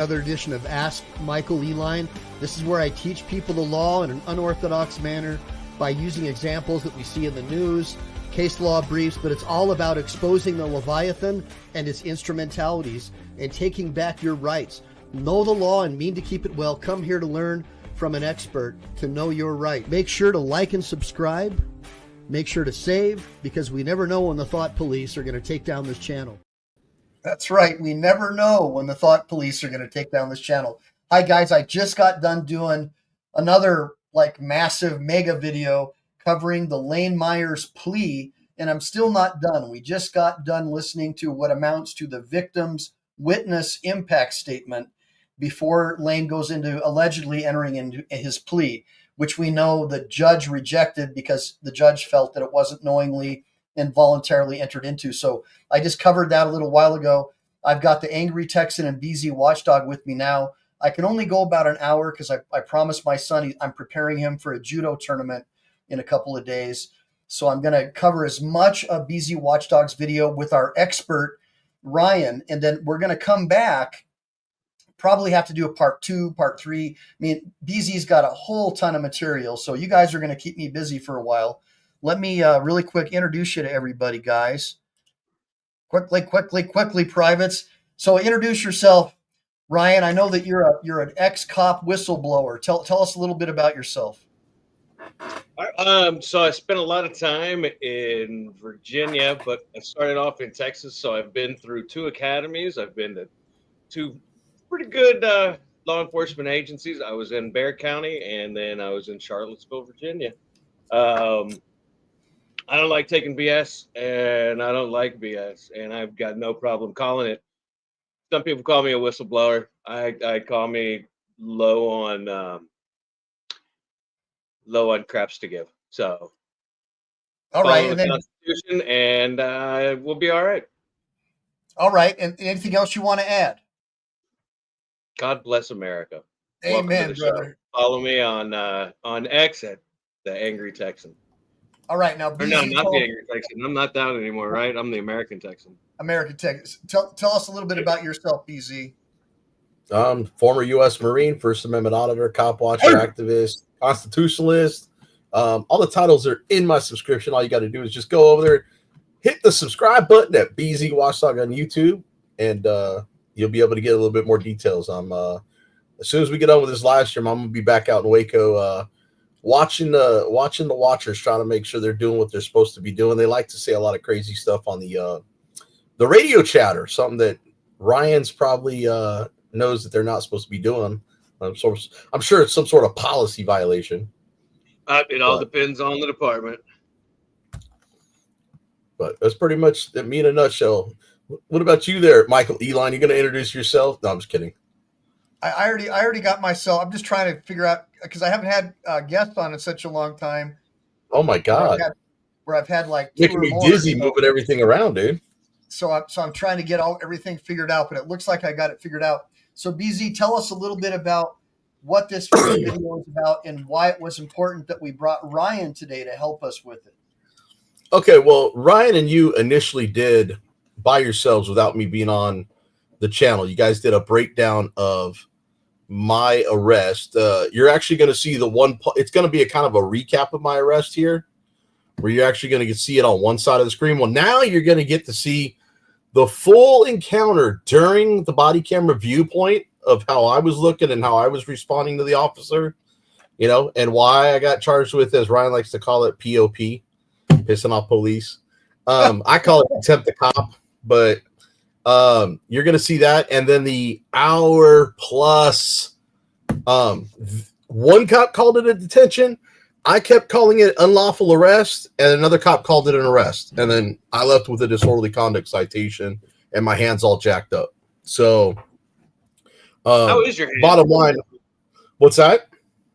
another edition of Ask Michael Ehline. This is where I teach people the law in an unorthodox manner by using examples that we see in the news, case law briefs, but it's all about exposing the Leviathan and its instrumentalities and taking back your rights. Know the law and mean to keep it well. Come here to learn from an expert to know your right. Make sure to like and subscribe. Make sure to save, because we never know when the thought police are going to take down this channel. That's right. We never know when the thought police are going to take down this channel. Hi, guys. I just got done doing another massive mega video covering the Lane Myers plea, and I'm still not done. We just got done listening to what amounts to the victim's witness impact statement before Lane goes into allegedly entering into his plea, which we know the judge rejected because the judge felt that it wasn't knowingly and voluntarily entered into. So I just covered that a little while ago. I've got the Angry Texan and BZ Watchdog with me now. I can only go about an hour because I promised my son I'm preparing him for a judo tournament in a couple of days. So I'm going to cover as much of BZ Watchdog's video with our expert, Ryan, and then we're going to come back, probably have to do a part 2, part 3. I mean, BZ's got a whole ton of material, so you guys are going to keep me busy for a while. Let me really quick introduce you to everybody, guys. Quickly, privates. So introduce yourself, Ryan. I know that you're an ex-cop whistleblower. Tell us a little bit about yourself. So I spent a lot of time in Virginia, but I started off in Texas. So I've been through 2 academies. I've been to 2 pretty good law enforcement agencies. I was in Bexar County, and then I was in Charlottesville, Virginia. I don't like taking BS, and I don't like BS, and I've got no problem calling it. Some people call me a whistleblower. I call me low on craps to give. So, all right, and then Constitution, and we'll be all right. All right, and anything else you want to add? God bless America. Amen, brother. Follow me on X at the Angry Texan. All right, now BZ, no, not the Angry Texan. I'm not that anymore, right? I'm the American Texan. American Texan. Tell us a little bit about yourself, BZ. Former U.S. Marine, First Amendment auditor, cop watcher, activist, constitutionalist. All the titles are in my subscription. All you got to do is just go over there, hit the subscribe button at BZ Watchdog on YouTube, and you'll be able to get a little bit more details. As soon as we get on with this live stream, I'm gonna be back out in Waco, watching the watchers, trying to make sure they're doing what they're supposed to be doing. They like to say a lot of crazy stuff on the radio chatter, something that Ryan's probably knows that they're not supposed to be doing. I'm sure it's some sort of policy violation. It all depends on the department. But that's pretty much me in a nutshell. What about you there, Michael Ehline? You going to introduce yourself? No, I'm just kidding. I already got myself. I'm just trying to figure out, because I haven't had guests on in such a long time. Oh my God! Where I've had like making me dizzy moving everything around, dude. So I'm trying to get everything figured out, but it looks like I got it figured out. So BZ, tell us a little bit about what this video is about and why it was important that we brought Ryan today to help us with it. Okay, well, Ryan and you initially did by yourselves without me being on the channel. You guys did a breakdown of my arrest. You're actually going to see it's going to be a kind of a recap of my arrest here, where you're actually going to see it on one side of the screen. Well, now you're going to get to see the full encounter during the body camera viewpoint of how I was looking and how I was responding to the officer, and why I got charged with, as Ryan likes to call it, POP, pissing off police. I call it attempt to cop, but you're going to see that. And then the hour plus, one cop called it a detention. I kept calling it unlawful arrest, and another cop called it an arrest. And then I left with a disorderly conduct citation and my hands all jacked up. So, how is your hand? Bottom line, what's that?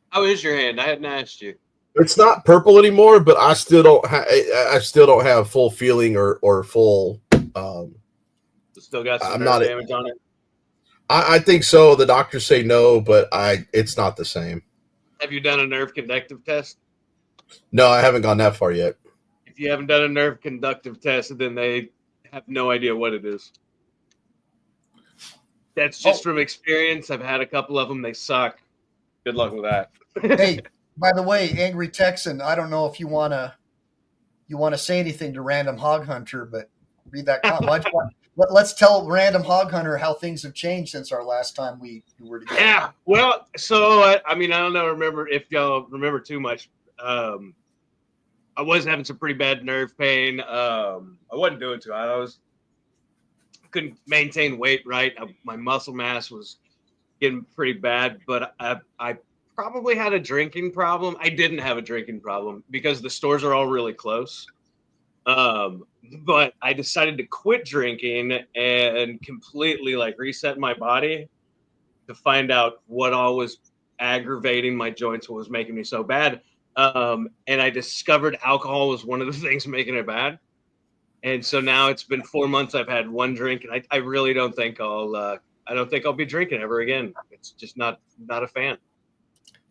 How is your hand? I hadn't asked you. It's not purple anymore, but I still don't have full feeling or full. Still got some nerve damage on it. I think so. The doctors say no, but it's not the same. Have you done a nerve conductive test? No, I haven't gone that far yet. If you haven't done a nerve conductive test, then they have no idea what it is. That's just from experience. I've had a couple of them. They suck. Good luck with that. Hey, by the way, Angry Texan, I don't know if you wanna say anything to Random Hog Hunter, but read that comment. Let's tell Random Hog Hunter how things have changed since our last time we were together. Yeah, well, so I mean, I don't know. Remember if y'all remember too much? I was having some pretty bad nerve pain. I wasn't doing too hot. Couldn't maintain weight right. My muscle mass was getting pretty bad, but I probably had a drinking problem. I didn't have a drinking problem because the stores are all really close. But I decided to quit drinking and completely like reset my body to find out what all was aggravating my joints, what was making me so bad. And I discovered alcohol was one of the things making it bad. And so now it's been 4 months. I've had one drink, and I really don't think I'll be drinking ever again. It's just not a fan.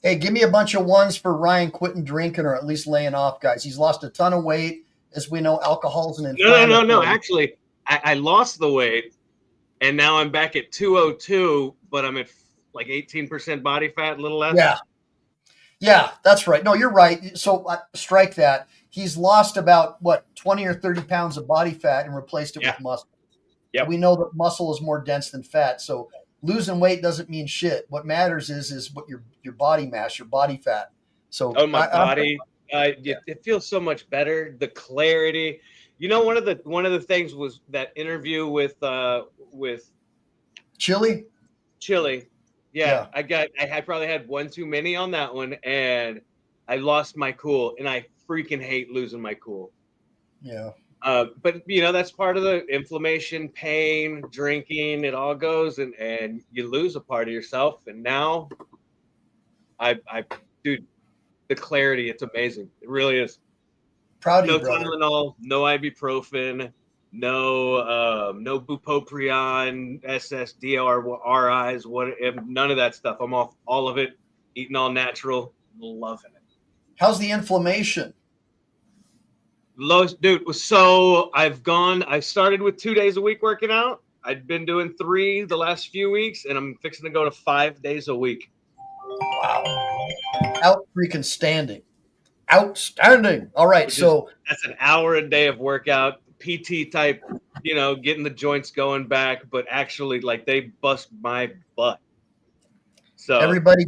Hey, give me a bunch of ones for Ryan quitting drinking or at least laying off, guys. He's lost a ton of weight. As we know, alcohol is an inflammatory. No. Actually, I lost the weight, and now I'm back at 202, but I'm at like 18% body fat, a little less. Yeah, that's right. No, you're right. So strike that. He's lost about 20 or 30 pounds of body fat and replaced it with muscle. Yeah, we know that muscle is more dense than fat. So losing weight doesn't mean shit. What matters is what your body mass, your body fat. So my body. It feels so much better. The clarity, one of the things was that interview with Chili. Yeah. I probably had one too many on that one, and I lost my cool, and I freaking hate losing my cool. Yeah. But that's part of the inflammation, pain, drinking. It all goes, and you lose a part of yourself. And now, dude. The clarity, it's amazing. It really is. Proud of you, brother. Tylenol, no ibuprofen, no bupropion, SSDRIs, none of that stuff. I'm off all of it, eating all natural, loving it. How's the inflammation? Lowest, dude. So I started with 2 days a week working out. I'd been doing 3 the last few weeks, and I'm fixing to go to 5 days a week. Wow. Outstanding. All right. So that's an hour a day of workout, PT type, getting the joints going back, but actually like they bust my butt. So everybody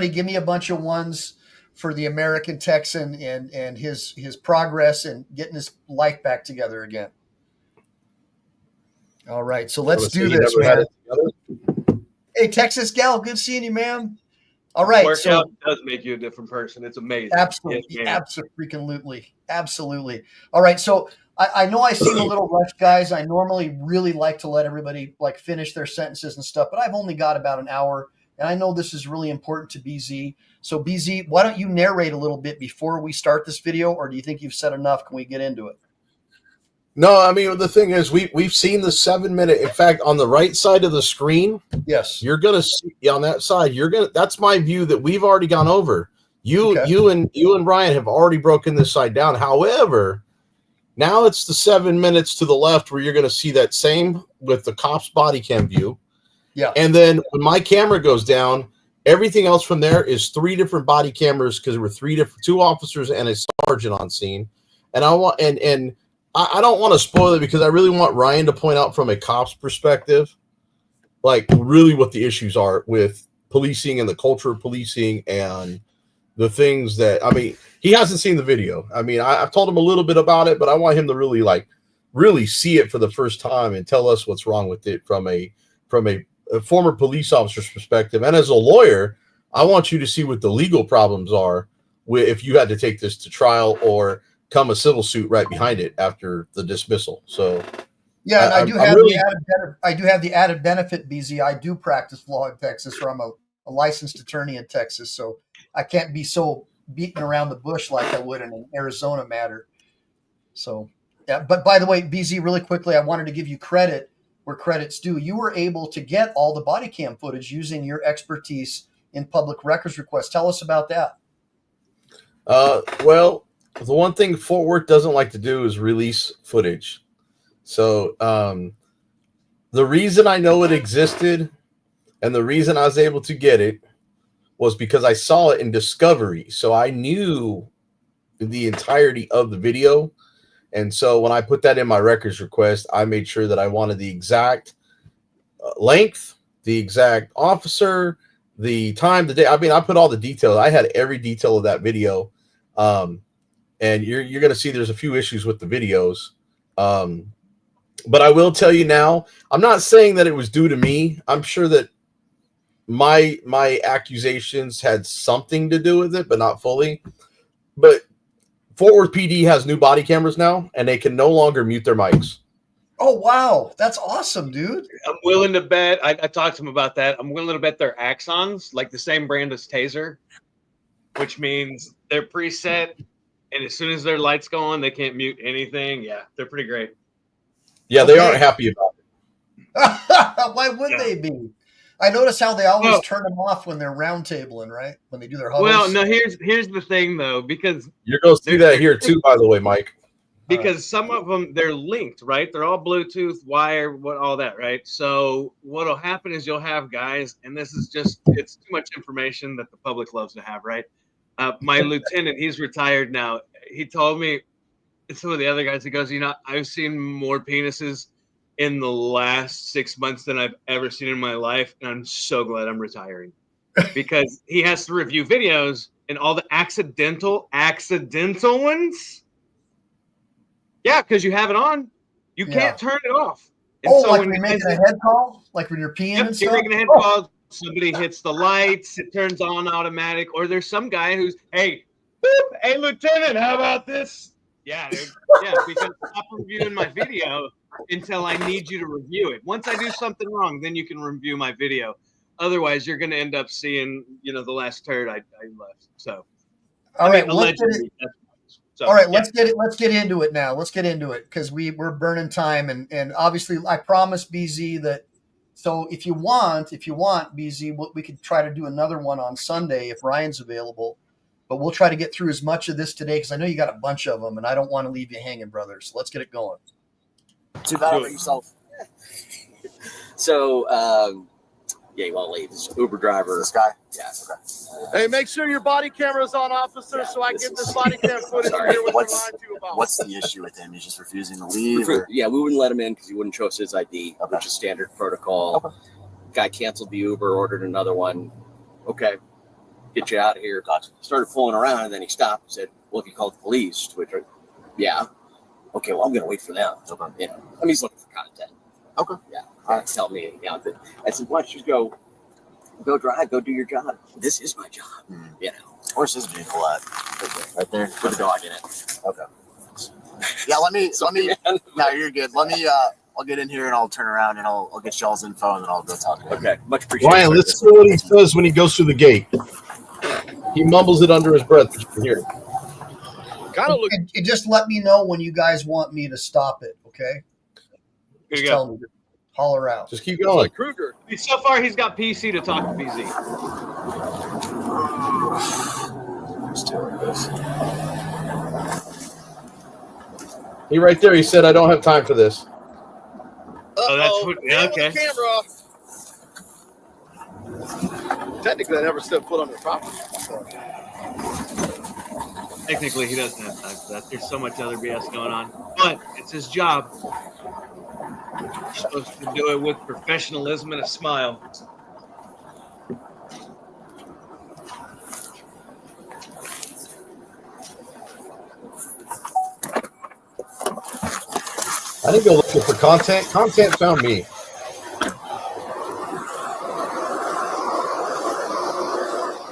give me a bunch of ones for the American Texan and his progress and getting his life back together again. All right. So let's do this, man. Hey, Texas gal, good seeing you, man. All right, workout does make you a different person. It's amazing. Absolutely, absolutely. All right, so I know I seem a little rushed, guys. I normally really like to let everybody finish their sentences and stuff, but I've only got about an hour, and I know this is really important to BZ. So BZ, why don't you narrate a little bit before we start this video, or do you think you've said enough? Can we get into it? No, I mean, the thing is, we've seen the 7-minute. In fact, on the right side of the screen, yes, you're gonna see on that side. That's my view that we've already gone over. You and Ryan have already broken this side down. However, now it's the 7 minutes to the left where you're gonna see that same with the cop's body cam view. Yeah, and then when my camera goes down, everything else from there is 3 different body cameras because there were 2 officers and a sergeant on scene. And I don't want to spoil it because I really want Ryan to point out from a cop's perspective, really what the issues are with policing and the culture of policing and the things that, he hasn't seen the video. I've told him a little bit about it, but I want him to really see it for the first time and tell us what's wrong with it from a former police officer's perspective. And as a lawyer, I want you to see what the legal problems are if you had to take this to trial or come a civil suit right behind it after the dismissal. So yeah, and I do have the added benefit, BZ. I do practice law in Texas, or I'm a licensed attorney in Texas, so I can't be so beaten around the bush like I would in an Arizona matter. So yeah, but by the way, BZ, really quickly, I wanted to give you credit where credit's due. You were able to get all the body cam footage using your expertise in public records requests. Tell us about that. Well, the one thing Fort Worth doesn't like to do is release footage. So The reason I know it existed and the reason I was able to get it was because I saw it in Discovery. So I knew the entirety of the video. And so when I put that in my records request, I made sure that I wanted the exact length, the exact officer, the time, the day. I mean, I put all the details. I had every detail of that video. And you're going to see there's a few issues with the videos. But I will tell you now, I'm not saying that it was due to me. I'm sure that my accusations had something to do with it, but not fully. But Fort Worth PD has new body cameras now, and they can no longer mute their mics. Oh, wow. That's awesome, dude. I'm willing to bet. I talked to him about that. I'm willing to bet they're Axons, like the same brand as Taser, which means they're preset. And as soon as their lights go on, they can't mute anything. Yeah, they're pretty great. Yeah, they aren't happy about it. Why would they be? I notice how they always turn them off when they're round tabling, right? When they do their huddles. Well, no, here's the thing, though, because you're going to see that here, too, by the way, Mike. Because some of them, they're linked, right? They're all Bluetooth, wire, all that, right? So what'll happen is you'll have guys, and this is just, it's too much information that the public loves to have, right? My lieutenant, he's retired now. He told me, and some of the other guys, he goes, I've seen more penises in the last 6 months than I've ever seen in my life, and I'm so glad I'm retiring. Because he has to review videos, and all the accidental ones. Yeah, because you have it on. You can't turn it off. And so like when you're making a head call? Like when you're peeing and stuff? You're making a head call. Somebody hits the lights. It turns on automatic. Or there's some guy who's, hey, Lieutenant, how about this? Yeah, dude. Yeah, because I'm reviewing my video until I need you to review it. Once I do something wrong, then you can review my video. Otherwise, you're going to end up seeing, the last turd I left. So, all right, let's get into it now. Let's get into it because we're burning time and obviously I promised BZ that. So if you want BZ, we could try to do another one on Sunday if Ryan's available. But we'll try to get through as much of this today because I know you got a bunch of them and I don't want to leave you hanging, brother. So let's get it going. Too bad about yourself. So, you want to leave this Uber driver. This guy? Yeah. Okay. Hey, make sure your body camera's on, officer, so I get this body cam footage and hear what you're lying to you about. What's the issue with him? He's just refusing to leave? Yeah, we wouldn't let him in because he wouldn't show us his ID, which is standard protocol. Okay. Guy canceled the Uber, ordered another one. Okay. Get you out of here. Started fooling around, and then he stopped and said, well, if you called the police, which are, yeah. Okay, well, I'm going to wait for them. Okay. He's looking for content. Okay. Yeah. All right. Tell me. I said, why don't you go drive, go do your job. This is my job. Where's his vehicle at? Right there. Put a dog in it. Okay. Yeah, let me. No, you're good. Let me. I'll get in here and I'll turn around and I'll get y'all's info and then I'll go talk to him. Okay. Much appreciated. Ryan, listen to what he says when he goes through the gate. He mumbles it under his breath. You can hear it. You just let me know when you guys want me to stop it, okay? Here just tell me. Holler out. Just keep going. Kruger. So far, he's got PC to talk to BZ. He right there. He said, "I don't have time for this." Oh, that's what. Yeah, okay. Camera. Technically, I never stepped foot on the property. Technically, he doesn't have time for that. There's so much other BS going on, but it's his job. You're supposed to do it with professionalism and a smile. I didn't go looking for content. Content found me.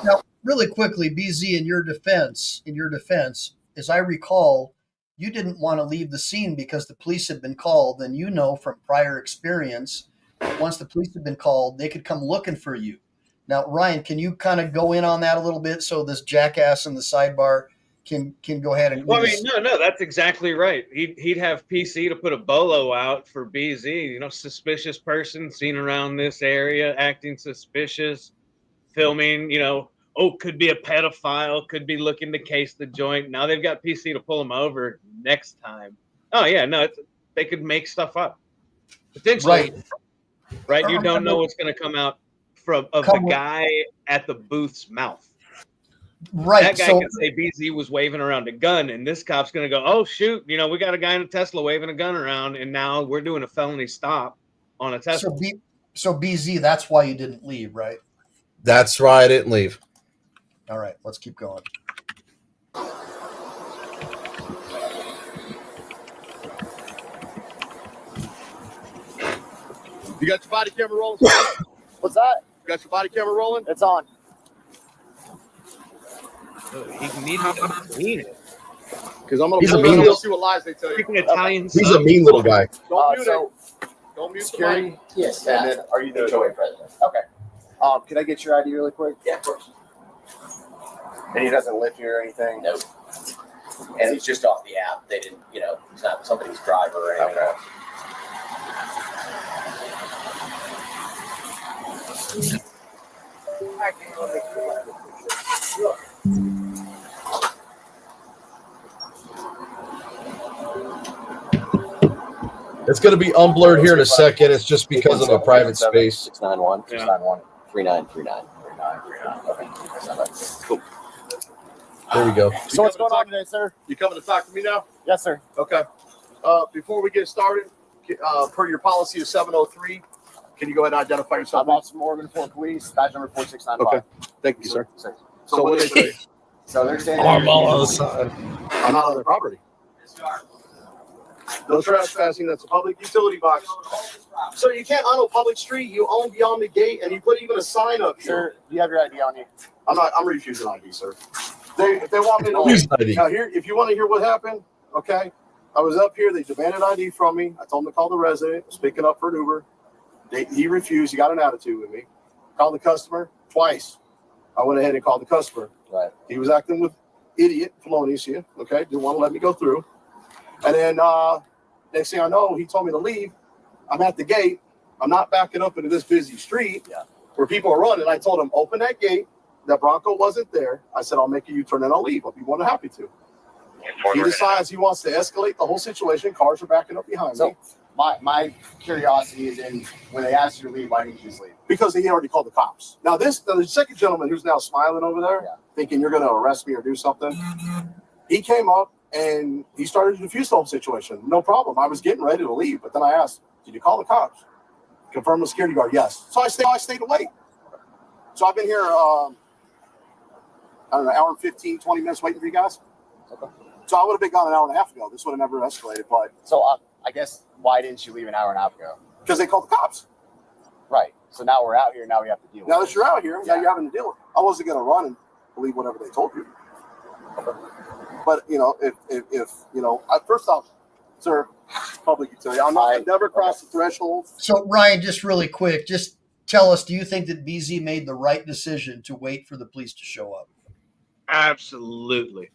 Now, really quickly, BZ, in your defense, as I recall, you didn't want to leave the scene because the police had been called, and you know from prior experience, once the police had been called, they could come looking for you. Now, Ryan, can you kind of go in on that a little bit so this jackass in the sidebar can go ahead and... Well, I mean, no, that's exactly right. He'd have PC to put a bolo out for BZ, suspicious person seen around this area, acting suspicious, filming, could be a pedophile, could be looking to case the joint. Now they've got PC to pull him over next time. Oh, yeah, no, they could make stuff up. Potentially. Right. right? You don't know what's going to come out the guy at the booth's mouth. Right. That guy can say BZ was waving around a gun, and this cop's going to go, oh, shoot, we got a guy in a Tesla waving a gun around, and now we're doing a felony stop on a Tesla. So BZ, that's why you didn't leave, right? That's why I didn't leave. All right, let's keep going. You got your body camera rolling? What's that? You got your body camera rolling? It's on. He needs to clean it. Because I'm going He's to a mean little, see what lies they tell you. Freaking Italian He's a mean little guy. Don't mute So it. Don't mute security. the mic. Yes. And And then then, are you the HOA president? Okay. Can I get your ID really quick? Yeah, of course. And he doesn't live here or anything? Nope. And he's just off the app. They didn't, he's not somebody's driver or anything. Okay. It's going to be unblurred here in a second. It's just because of a private space. 691 Yeah. 3939. Okay. Cool. There we go. So what's going on today, sir? You coming to talk to me now? Yes, sir. Okay. Before we get started, per your policy of 703, can you go ahead and identify yourself? I'm Officer Morgan, Fort Police, badge number 4695. Okay. Thank you, sir. Sir. So what is it? So they're saying Arm all on the side. I'm not on the property. No trespassing. That's a public utility box. So you can't on a public street. You own beyond the gate, and you put even a sign up here. Sir, do you have your ID on you? I'm refusing ID, sir. If they want me to Use ID. now here, if you want to hear what happened, okay. I was up here. They demanded ID from me. I told them to call the resident. I was picking up for an Uber. He refused. He got an attitude with me. Called the customer twice. I went ahead and called the customer. Right. He was acting with idiot felonious here. Okay, didn't want to let me go through. And then next thing I know, he told me to leave. I'm at the gate. I'm not backing up into this busy street where people are running. I told him, open that gate. That Bronco wasn't there. I said, I'll make a U-turn and I'll leave. I'll be more than happy to. He decides he wants to escalate the whole situation. Cars are backing up behind me. My curiosity is in when they asked you to leave, why didn't you just leave? Because he already called the cops. Now the second gentleman who's now smiling over there, thinking you're going to arrest me or do something, he came up and he started to defuse the whole situation. No problem. I was getting ready to leave, but then I asked, did you call the cops? Confirm the security guard, yes. So I stayed away. So I've been here, I don't know, an hour and 15, 20 minutes waiting for you guys. Okay. So I would have been gone an hour and a half ago. This would have never escalated, but So I guess why didn't you leave an hour and a half ago? because they called the cops. Right. So now we're out here. Now we have to deal with Now it. that you're out here, now you're having to deal with it. I wasn't going to run and believe whatever they told you. But, if first off, sir, public utility, I never crossed the threshold. So Ryan, just really quick, just tell us, do you think that BZ made the right decision to wait for the police to show up? Absolutely.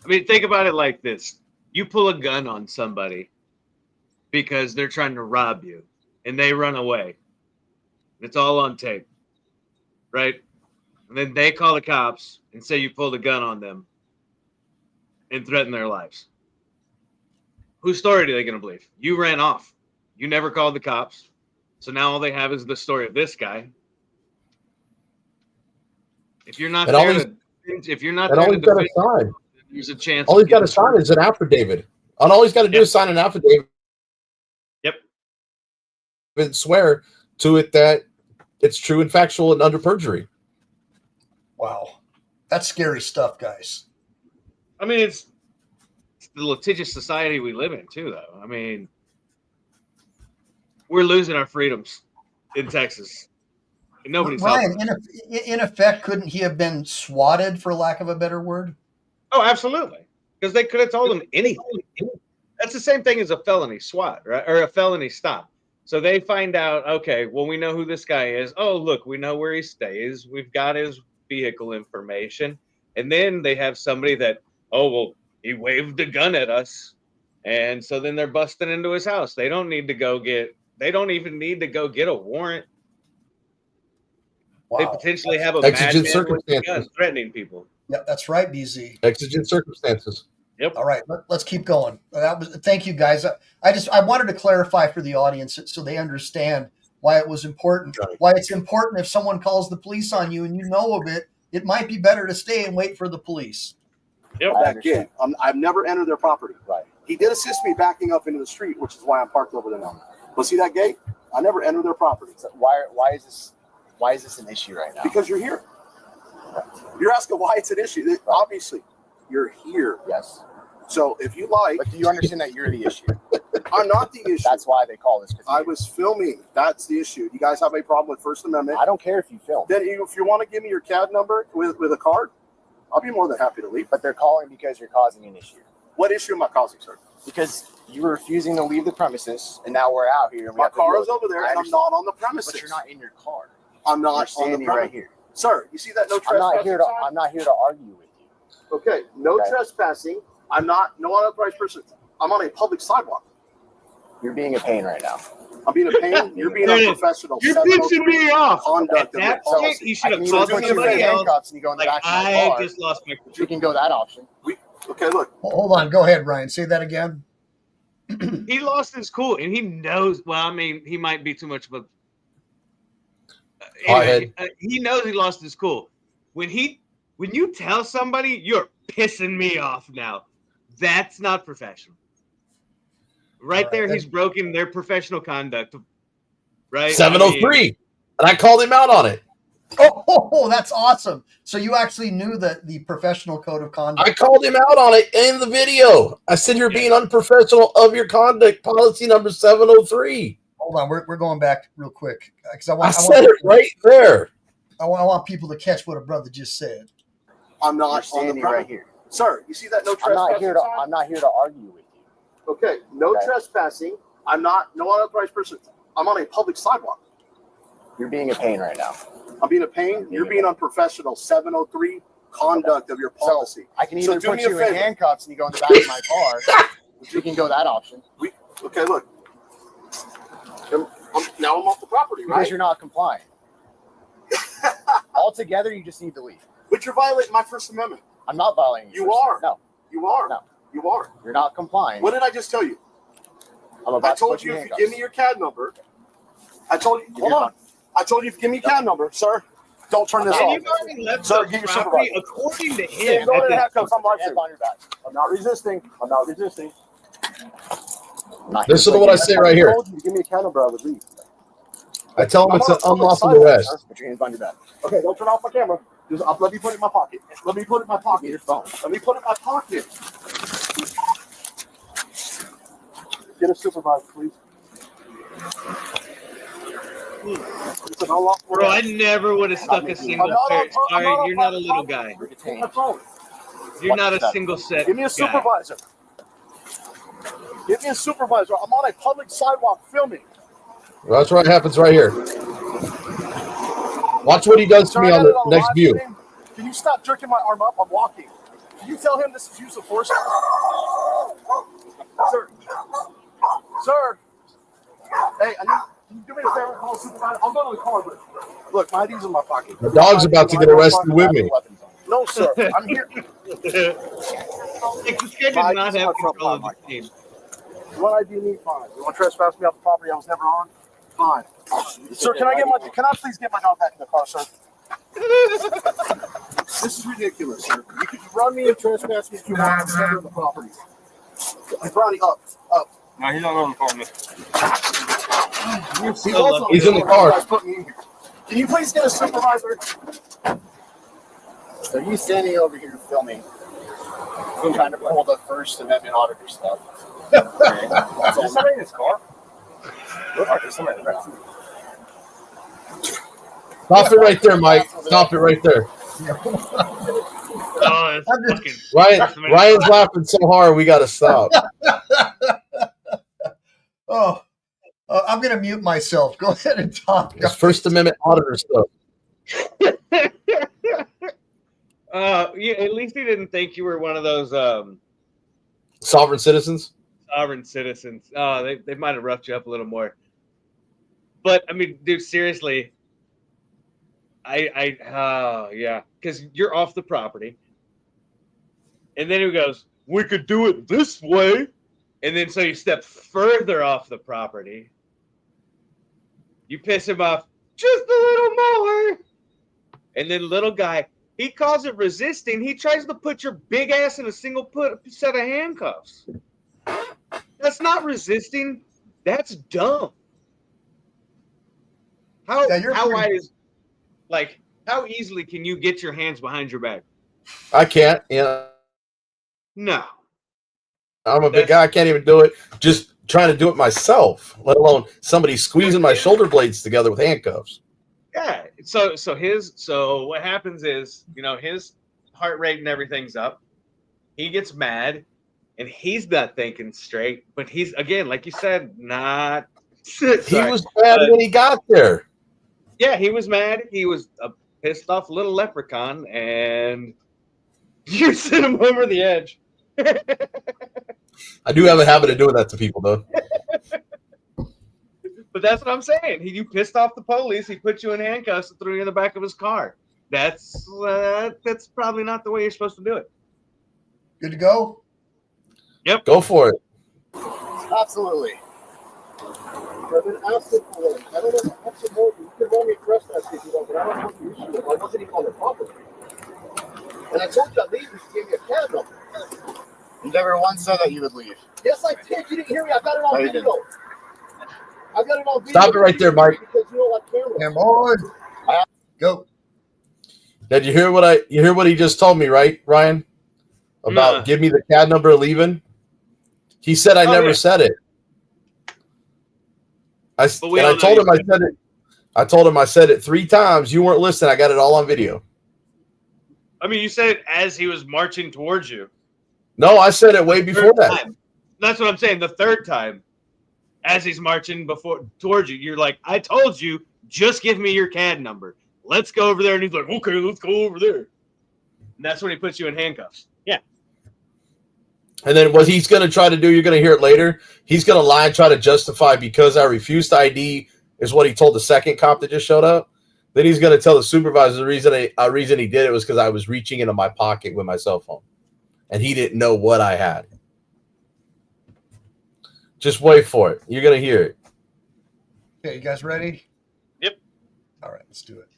I mean, think about it like this. You pull a gun on somebody because they're trying to rob you and they run away. It's all on tape, right? And then they call the cops and say you pulled a gun on them and threaten their lives. Whose story are they going to believe? You ran off. You never called the cops. So now all they have is the story of this guy. If you're not there to defend, there's a chance. All he's got to sign is an affidavit. And all he's got to do is sign an affidavit. Yep. And swear to it that it's true and factual and under perjury. Wow. That's scary stuff, guys. I mean, it's the litigious society we live in, too, though. I mean, we're losing our freedoms in Texas. And nobody's Ryan, helping. in effect, couldn't he have been swatted, for lack of a better word? Oh, absolutely. Because they could have told him anything. That's the same thing as a felony SWAT, right? Or a felony stop. So they find out, okay, well, we know who this guy is. Oh, look, we know where he stays. We've got his vehicle information. And then they have somebody that, oh, well, he waved a gun at us. And so then they're busting into his house. They don't even need to go get a warrant. Wow. They potentially have a Exigent madman with a gun circumstances. threatening people. Yeah, that's right, BZ. Exigent circumstances. Yep. All right, let's keep going. Thank you guys. I wanted to clarify for the audience so they understand why it was important. Why it's important if someone calls the police on you and you know of it, it might be better to stay and wait for the police. Yep. That gate. I've never entered their property. Right. He did assist me backing up into the street, which is why I'm parked over there now. But see that gate? I never entered their property. So why is this an issue right now? Because you're here. You're asking why it's an issue. Obviously, you're here. Yes. So if you like, But do you understand that you're the issue? I'm not the issue. That's why they call this. I was filming. That's the issue. You guys have a problem with First Amendment? I don't care if you film. Then if you want to give me your CAD number with a card, I'll be more than happy to leave. But they're calling because you're causing an issue. What issue am I causing, sir? Because you were refusing to leave the premises, and now we're out here. And we My have to car deal is with over there, I and I'm understand. not on the premises. But you're not in your car. I'm You're not on the standing premises. right here. Sir, you see that no I'm trespassing not here to. sign? I'm not here to argue with you. Okay, no Okay. trespassing. I'm not no unauthorized person. I'm on a public sidewalk. You're being a pain right now. I'm being a pain. You're being Hey, unprofessional. You're 703 pissing me off. At Conduct of your that policy. point, you I should can have either called put you in somebody else. handcuffs and you go in the Like, back of my I car. just lost my. You can go that option. Okay, look. Hold on. Go ahead, Ryan. Say that again. He lost his cool, and he knows. Well, I mean, he might be too much of a. Anyway, he knows he lost his cool. When you tell somebody you're pissing me off now, that's not professional. Right All there, right, he's broken their professional conduct. Right. 703. And I called him out on it. Oh, that's awesome. So you actually knew the professional code of conduct. I called him out on it in the video. I said you're being unprofessional of your conduct, policy number 703. Hold on, we're going back real quick because I said it right there. I want people to catch what a brother just said. I'm You're not on the standing premise. right here. Sir, you see that no I'm trespassing not here to. sign? I'm not here to argue with you. Okay, no Okay. trespassing. I'm not no unauthorized person. I'm on a public sidewalk. You're being a pain right now. I'm being a pain. You're being unprofessional. 703 conduct of your policy. I can So either do put me a you in favor. handcuffs and you go in the back of my car. You can go that option Okay, look. Now I'm off the property, because right? you're not complying. Altogether, you just need to leave. But you're violating my First Amendment. I'm not violating You First are. Amendment. No, You are. No. You are. you're not complying. What did I just tell you? I'm I about to told put you you if in you give me your CAD number. I told you. Hold on. I told you if you give me your CAD number, sir. Don't turn this And off. you've already left Sir, the get your property supervisor. according to Yeah, him. go at ahead and this handcuff. I'm right Hands there. on your back. I'm not resisting. I'm not resisting. I'm not here Listen to to what I you. say right here. I told you to give me a CAD number, I would leave. I tell him it's an I'm on a unlawful public arrest. sidewalk, Put your hands on your back. sir. Okay, don't turn off my camera. Just let me put it in my pocket. Let me put it in my Give me pocket. your phone. Let me put it in my pocket. Get a supervisor, please. It's an unlawful Bro, I arrest. never would have stuck a single I'm not on- set. I'm not on You're not a private little property. guy. You're Take detained. my phone. You're not a What's that? single set. Give me a guy. supervisor. Give me a supervisor. I'm on a public sidewalk filming. Well, that's what happens right here. Watch what he does to Sir, me I on got it the next live view. stream. Can you stop jerking my arm up? I'm walking. Can you tell him this is use of force? Sir. Sir. Hey, can you do me a favor? Call a supervisor. I'll go to the car, but look, my ID's in my pocket. The dog's about to get arrested with me. No, sir. I'm here. Like, this guy My does not ID's in have my front control of pocket. the team. What ID need? Fine. You want to trespass me off the property I was never on? Fine. Sir, can I please get my dog back in the car, sir? This is ridiculous, sir. You could run me and trespass me if you want. I'm never on the property. Ronnie, up. No, he's not on the phone. He's also He's in the car. You guys put me in here. Can you please get a supervisor? So you standing over here filming, trying to pull the First Amendment auditor stuff. Okay. Is somebody in his car? Look like there's somebody in the back. Stop it right there, Mike. Stop it right there. Oh, that's fucking. Ryan's laughing so hard, we got to stop. I'm going to mute myself. Go ahead and talk. It's First Amendment auditor stuff. Yeah, at least he didn't think you were one of those Sovereign citizens. sovereign citizens. Oh, they might have roughed you up a little more. But I mean, dude, seriously, yeah, because you're off the property, and then he goes, we could do it this way. And then so you step further off the property. You piss him off just a little more. And then little guy, he calls it resisting. He tries to put your big ass in a single set of handcuffs. That's not resisting. That's dumb. How easily can you get your hands behind your back? I can't. Yeah. No. I'm a big guy. I can't even do it. Just trying to do it myself, let alone somebody squeezing my shoulder blades together with handcuffs. Yeah. So what happens is, his heart rate and everything's up. He gets mad and he's not thinking straight, but he's, again, like you said, not. He was mad when he got there. Yeah, he was mad. He was a pissed off little leprechaun, and you sent him over the edge. I do have a habit of doing that to people, though. But that's what I'm saying. You pissed off the police. He put you in handcuffs and threw you in the back of his car. That's probably not the way you're supposed to do it. Good to go? Yep. Go for it. Absolutely. I've been asking for it. I don't know what's the motive. You can run me trespass if you want, but I don't know what the issue is. Why wasn't he on the property? And I told you I'd leave. You gave me a cab number. You never once said that you would leave. Yes, I did. You didn't hear me. I got it on video. I got it on video. Stop it right there, Mike. Because you don't like cameras. Come on. Go. Did you hear what he just told me, right, Ryan? About give me the CAD number leaving. He said I never said it. I told him I said it. I told him I said it 3 times. You weren't listening. I got it all on video. I mean, you said it as he was marching towards you. No, I said it way before that. That's what I'm saying. The third time, as he's marching towards you, you're like, I told you, just give me your CAD number. Let's go over there. And he's like, okay, let's go over there. And that's when he puts you in handcuffs. Yeah. And then what he's going to try to do, you're going to hear it later. He's going to lie and try to justify because I refused to ID is what he told the second cop that just showed up. Then he's going to tell the supervisor the reason he did it was because I was reaching into my pocket with my cell phone. And he didn't know what I had. Just wait for it. You're going to hear it. Okay, you guys ready? Yep. All right, let's do it.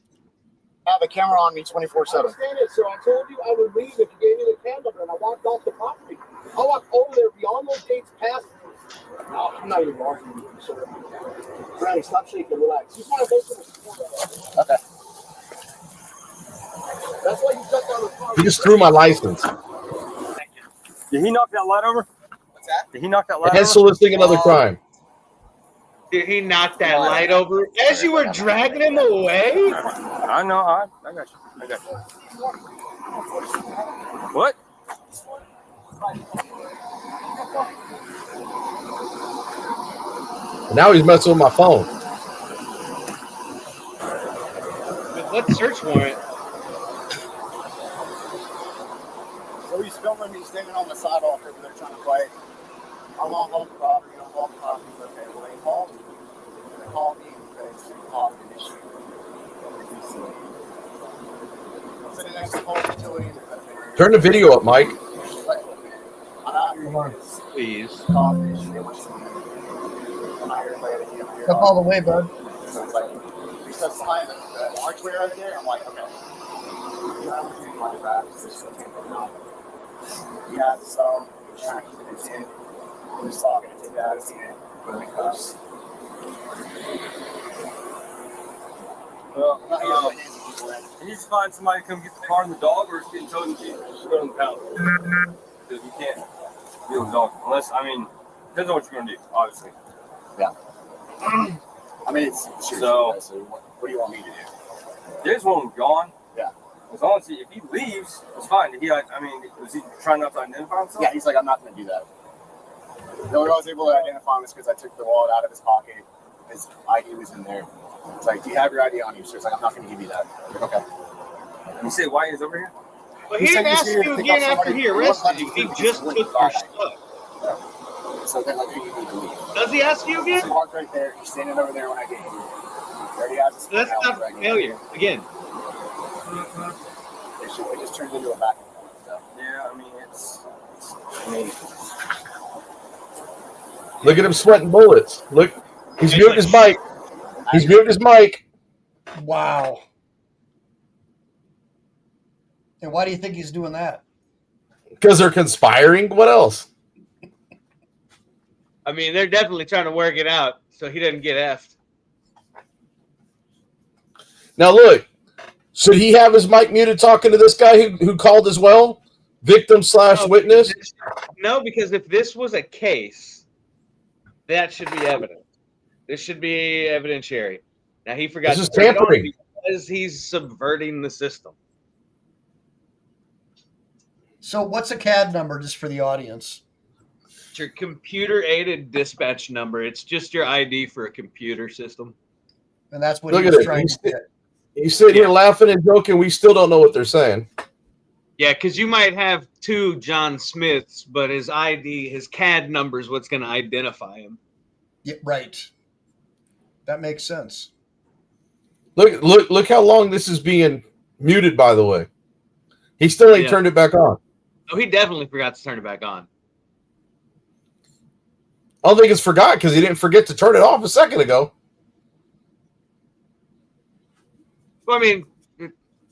I have a camera on me 24/7. I understand it, sir. I told you I would leave if you gave me the cab number, and I walked off the property. I walked over there beyond those gates past. No, I'm not even arguing with you, sir. Granny, stop shaking. Relax. You just want to make some. Okay. That's why you jumped out of the car. He just threw my license. Did he knock that light over? What's that? Did he knock that light And over? soliciting another crime. Did he knock that light over as you were dragging him away? I know. I got you. I got you. What? Now he's messing with my phone. With what search warrant? So he's filming me standing on the sidewalk over there trying to fight. I'm on home property. I'm on property. Okay, well, they called me. They called me because they caused an issue. I'm sitting next to the whole utility. Turn the video up, Mike. I'm out here. Come on. Please. Caused an issue. I'm out here playing a game. Step all the way, bud. So it's like, he starts behind the archway right there. I'm like, okay. You have to do my back. This is what's going on. He has some traction in his hand. He was talking to take that out of his hand. Put him in cuffs. Well, he needs to find somebody to come get the car and the dog, or it's getting towed and just go on the pallet. Because you can't deal with the dog. Unless, depends on what you're going to do, obviously. Yeah. I mean, it's sure. So, what do you want me to do? There's one gone. Yeah. As long as if he leaves, it's fine. Was he trying not to identify himself? Yeah, he's like, I'm not going to do that. The only way I was able to identify him is because I took the wallet out of his pocket. His ID was in there. It's like, do you have your ID on you? So it's like, I'm not going to give you that. Like, okay. You say why he's over here? Well, he didn't ask you again after he arrested you. He just took your stuff. So then, like, you need to leave. Does he ask you again? So parked right there. He's standing over there when I get here. He already has his That's not failure. Again. It just turns into a back and forth. So. Yeah, it's Look at him sweating bullets. Look, he's muting his mic. He's muting his mic. Wow. And why do you think he's doing that? Because they're conspiring. What else? I mean, they're definitely trying to work it out so he doesn't get effed. Now look, should he have his mic muted talking to this guy who called as well? Victim/witness? No, because if this was a case, that should be evidence. This should be evidentiary. Now he forgot This is to turn it on tampering. because he's subverting the system. So what's a CAD number, just for the audience? It's your computer-aided dispatch number. It's just your ID for a computer system. And that's what Look he at was it. trying to get. He's sitting here laughing and joking. We still don't know what they're saying. Yeah, because you might have two John Smiths, but his ID, his CAD number is what's going to identify him. Yeah, right. That makes sense. Look how long this is being muted, by the way. He still ain't turned it back on. Oh, he definitely forgot to turn it back on. I don't think it's forgot because he didn't forget to turn it off a second ago. Well, I mean,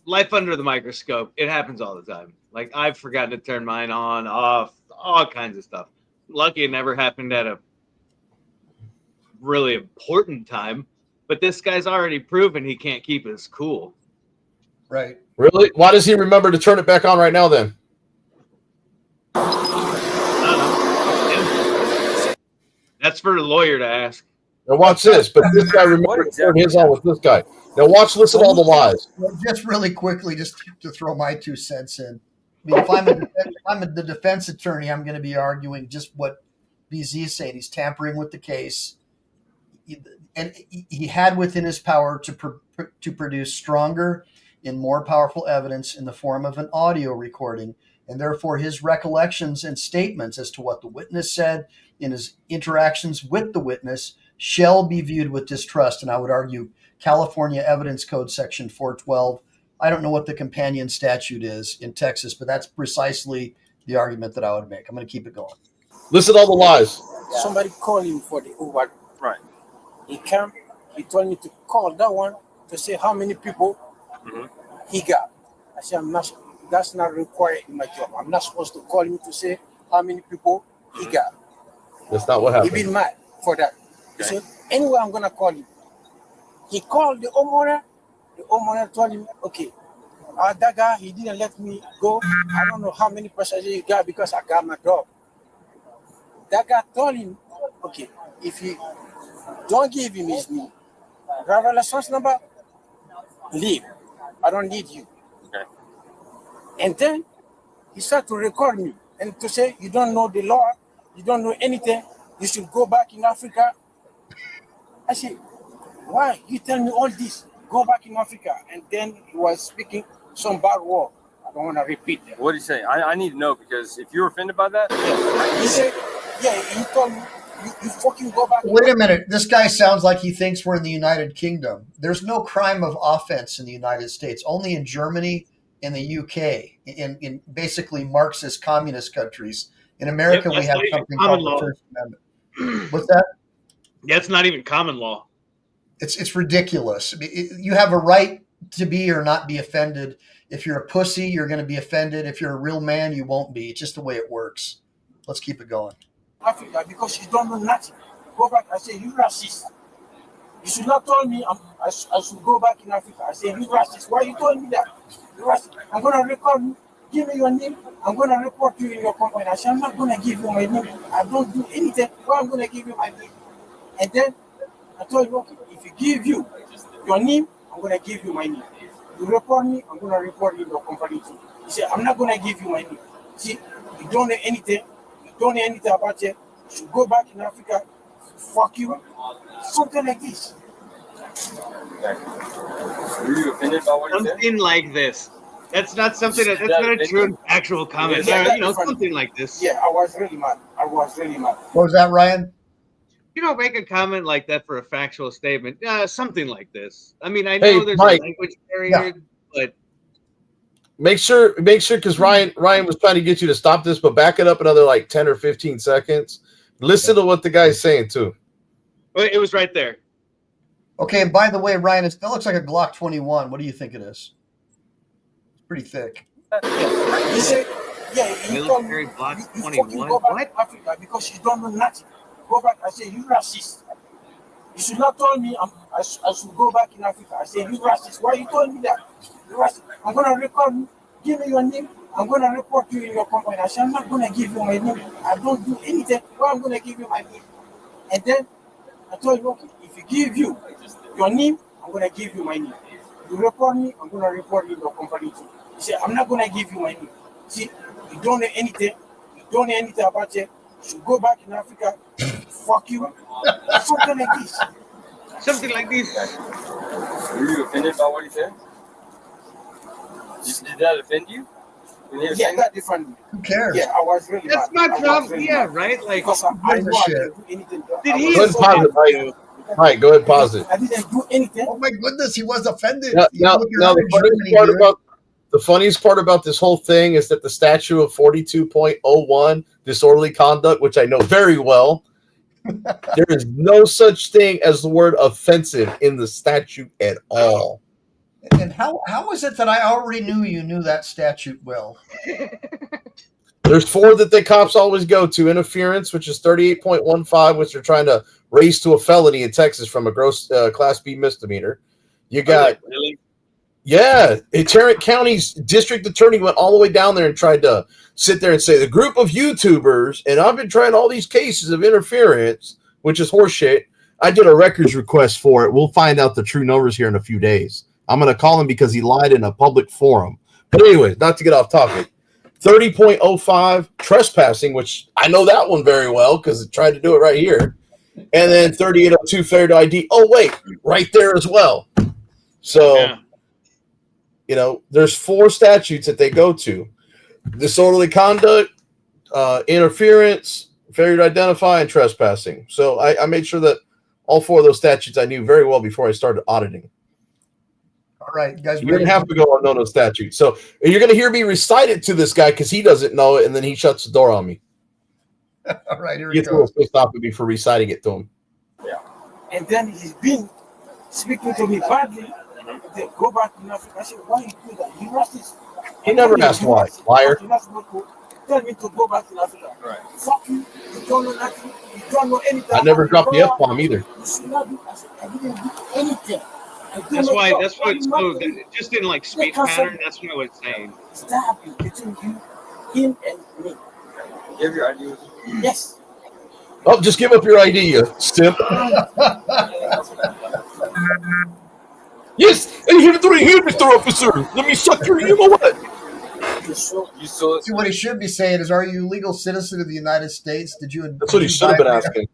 life under the microscope, it happens all the time. Like, I've forgotten to turn mine on, off, all kinds of stuff. Lucky it never happened at a really important time, but this guy's already proven he can't keep his cool. Right. Really? Why does he remember to turn it back on right now then? I don't know. That's for the lawyer to ask. Now watch this, but this guy remembered to turn his on with this guy. Now watch, listen to all the lies. Well, just really quickly, just to throw my 2 cents in. I mean, if I'm the defense attorney, I'm going to be arguing just what BZ is saying. He's tampering with the case. And he had within his power to produce stronger and more powerful evidence in the form of an audio recording. And therefore, his recollections and statements as to what the witness said in his interactions with the witness shall be viewed with distrust. And I would argue California Evidence Code Section 412. I don't know what the companion statute is in Texas, but that's precisely the argument that I would make. I'm going to keep it going. Listen to all the lies. Somebody called him for the Uber. Right. He came. He told me to call that one to say how many people he got. I said, I'm not. That's not required in my job. I'm not supposed to call him to say how many people he got. That's not what He happened. been mad for that. He said, anyway, I'm gonna call him. He called the homeowner. The homeowner told him, okay, that guy, he didn't let me go. I don't know how many passengers he got because I got my dog. That guy told him, okay, if you don't give him his name, driver license number, leave. I don't need you. Okay. And then he started to record me and to say, you don't know the law, you don't know anything, you should go back in Africa. I said, why? You tell me all this, go back in Africa. And then he was speaking some bad word. I don't want to repeat that. What did he say? I need to know, because if you're offended by that, He said, yeah, he told me, you fucking go back. Wait a minute. This guy sounds like he thinks we're in the United Kingdom. There's no crime of offense in the United States, only in Germany and the UK, in basically Marxist communist countries. In America, we have something called the First Amendment. What's that? That's not even common law. It's ridiculous. I mean, you have a right to be or not be offended. If you're a pussy, you're going to be offended. If you're a real man, you won't be. It's just the way it works. Let's keep it going. Africa because you don't know nothing. Go back. I say, you racist. You should not tell me I should go back in Africa. I say, you racist. Why you told me that? You racist. I'm going to record you. Give me your name. I'm going to report you in your company. I say, I'm not going to give you my name. I don't do anything. Why I'm going to give you my name? And then I told you, okay, if you give you your name, I'm going to give you my name. You report me, I'm going to report you in your company too. He said, I'm not going to give you my name. See, you don't know anything. You don't know anything about it. You should go back in Africa. Fuck you. Something like this. were you offended by what he said? Something like this. That's not something that's not a true actual comment. Yeah, Something like this. Yeah, I was really mad. What was that, Ryan? You don't make a comment like that for a factual statement. Something like this. I mean, I Hey, know there's Mike. a language barrier, but Make sure, because Ryan was trying to get you to stop this, but back it up another like 10 or 15 seconds. Listen to what the guy's saying too. Well, it was right there. Okay, and by the way, Ryan, that looks like a Glock 21. What do you think it is? It's pretty thick. He said, yeah, he told me, Military Block you 21. fucking go back What? to Africa because you don't know nothing. Go back. I said, you racist. You should not tell me I should go back in Africa. I said, you racist. Why you told me that? You racist. I'm going to record you. Give me your name. I'm going to report you in your company. I said, I'm not going to give you my name. I don't do anything. Why I'm going to give you my name? And then I told you, okay, if you give you your name, I'm going to give you my name. You report me, I'm going to report you in your company too. He said, I'm not going to give you my name. See, you don't know anything. You don't know anything about it. You should go back in Africa. Fuck you. Something like this. Something like this. Were you offended by what he said? Did that offend you? Yeah, that different. Who cares? Yeah, I was really That's mad. not I was wrong. really Yeah, mad. right? Like, Because I know I Shit. didn't do anything. Did I he- was Go ahead and so pause mad. it, Mike. Mike, go ahead and pause it. I didn't do anything. Oh my goodness, he was offended. Now, You now, look now around the in funniest Germany, part dude. about the funniest part about this whole thing is that the statute of 42.01 disorderly conduct, which I know very well, there is no such thing as the word offensive in the statute at all. And how is it that I already knew you knew that statute well? There's four that the cops always go to: interference, which is 38.15, which they're trying to raise to a felony in Texas from a gross Class B misdemeanor. You got, really? yeah, Tarrant County's district attorney went all the way down there and tried to sit there and say the group of YouTubers, and I've been trying all these cases of interference, which is horseshit. I did a records request for it. We'll find out the true numbers here in a few days. I'm going to call him because he lied in a public forum. But anyway, not to get off topic. 30.05 trespassing, which I know that one very well because I tried to do it right here. And then 3802 failure to ID. Oh, wait, right there as well. So, Yeah. you know, there's four statutes that they go to: disorderly conduct, interference, failure to identify, and trespassing. So I made sure that all four of those statutes I knew very well before I started auditing. All right, you guys. You didn't have to go on no statute. So you're going to hear me recite it to this guy because he doesn't know it, and then he shuts the door on me. All right, here He we gets a little go. pissed off at me for reciting it to him. And then he's been speaking to me badly. They go back in Africa. I said, why you do that? You racist. He never asked why. Liar. You're not supposed to tell me to go back in Africa. Right. Fuck you. You don't know nothing. You don't know anything. I never about dropped the law. F-bomb either. You should not do. I said, I didn't do anything. I did That's not why. talk. That's why it's Why so. you mad? It just in like speech pattern. That's what I was saying. It's that happened between you, him, and me. You have your ID with you? Yes. Oh, just give up your ID, you simp. Yes, and here, Mr. Officer. Let me suck your, you know what? You still See, what he should be saying is, are you a legal citizen of the United States? Did you? That's what he should have been asking.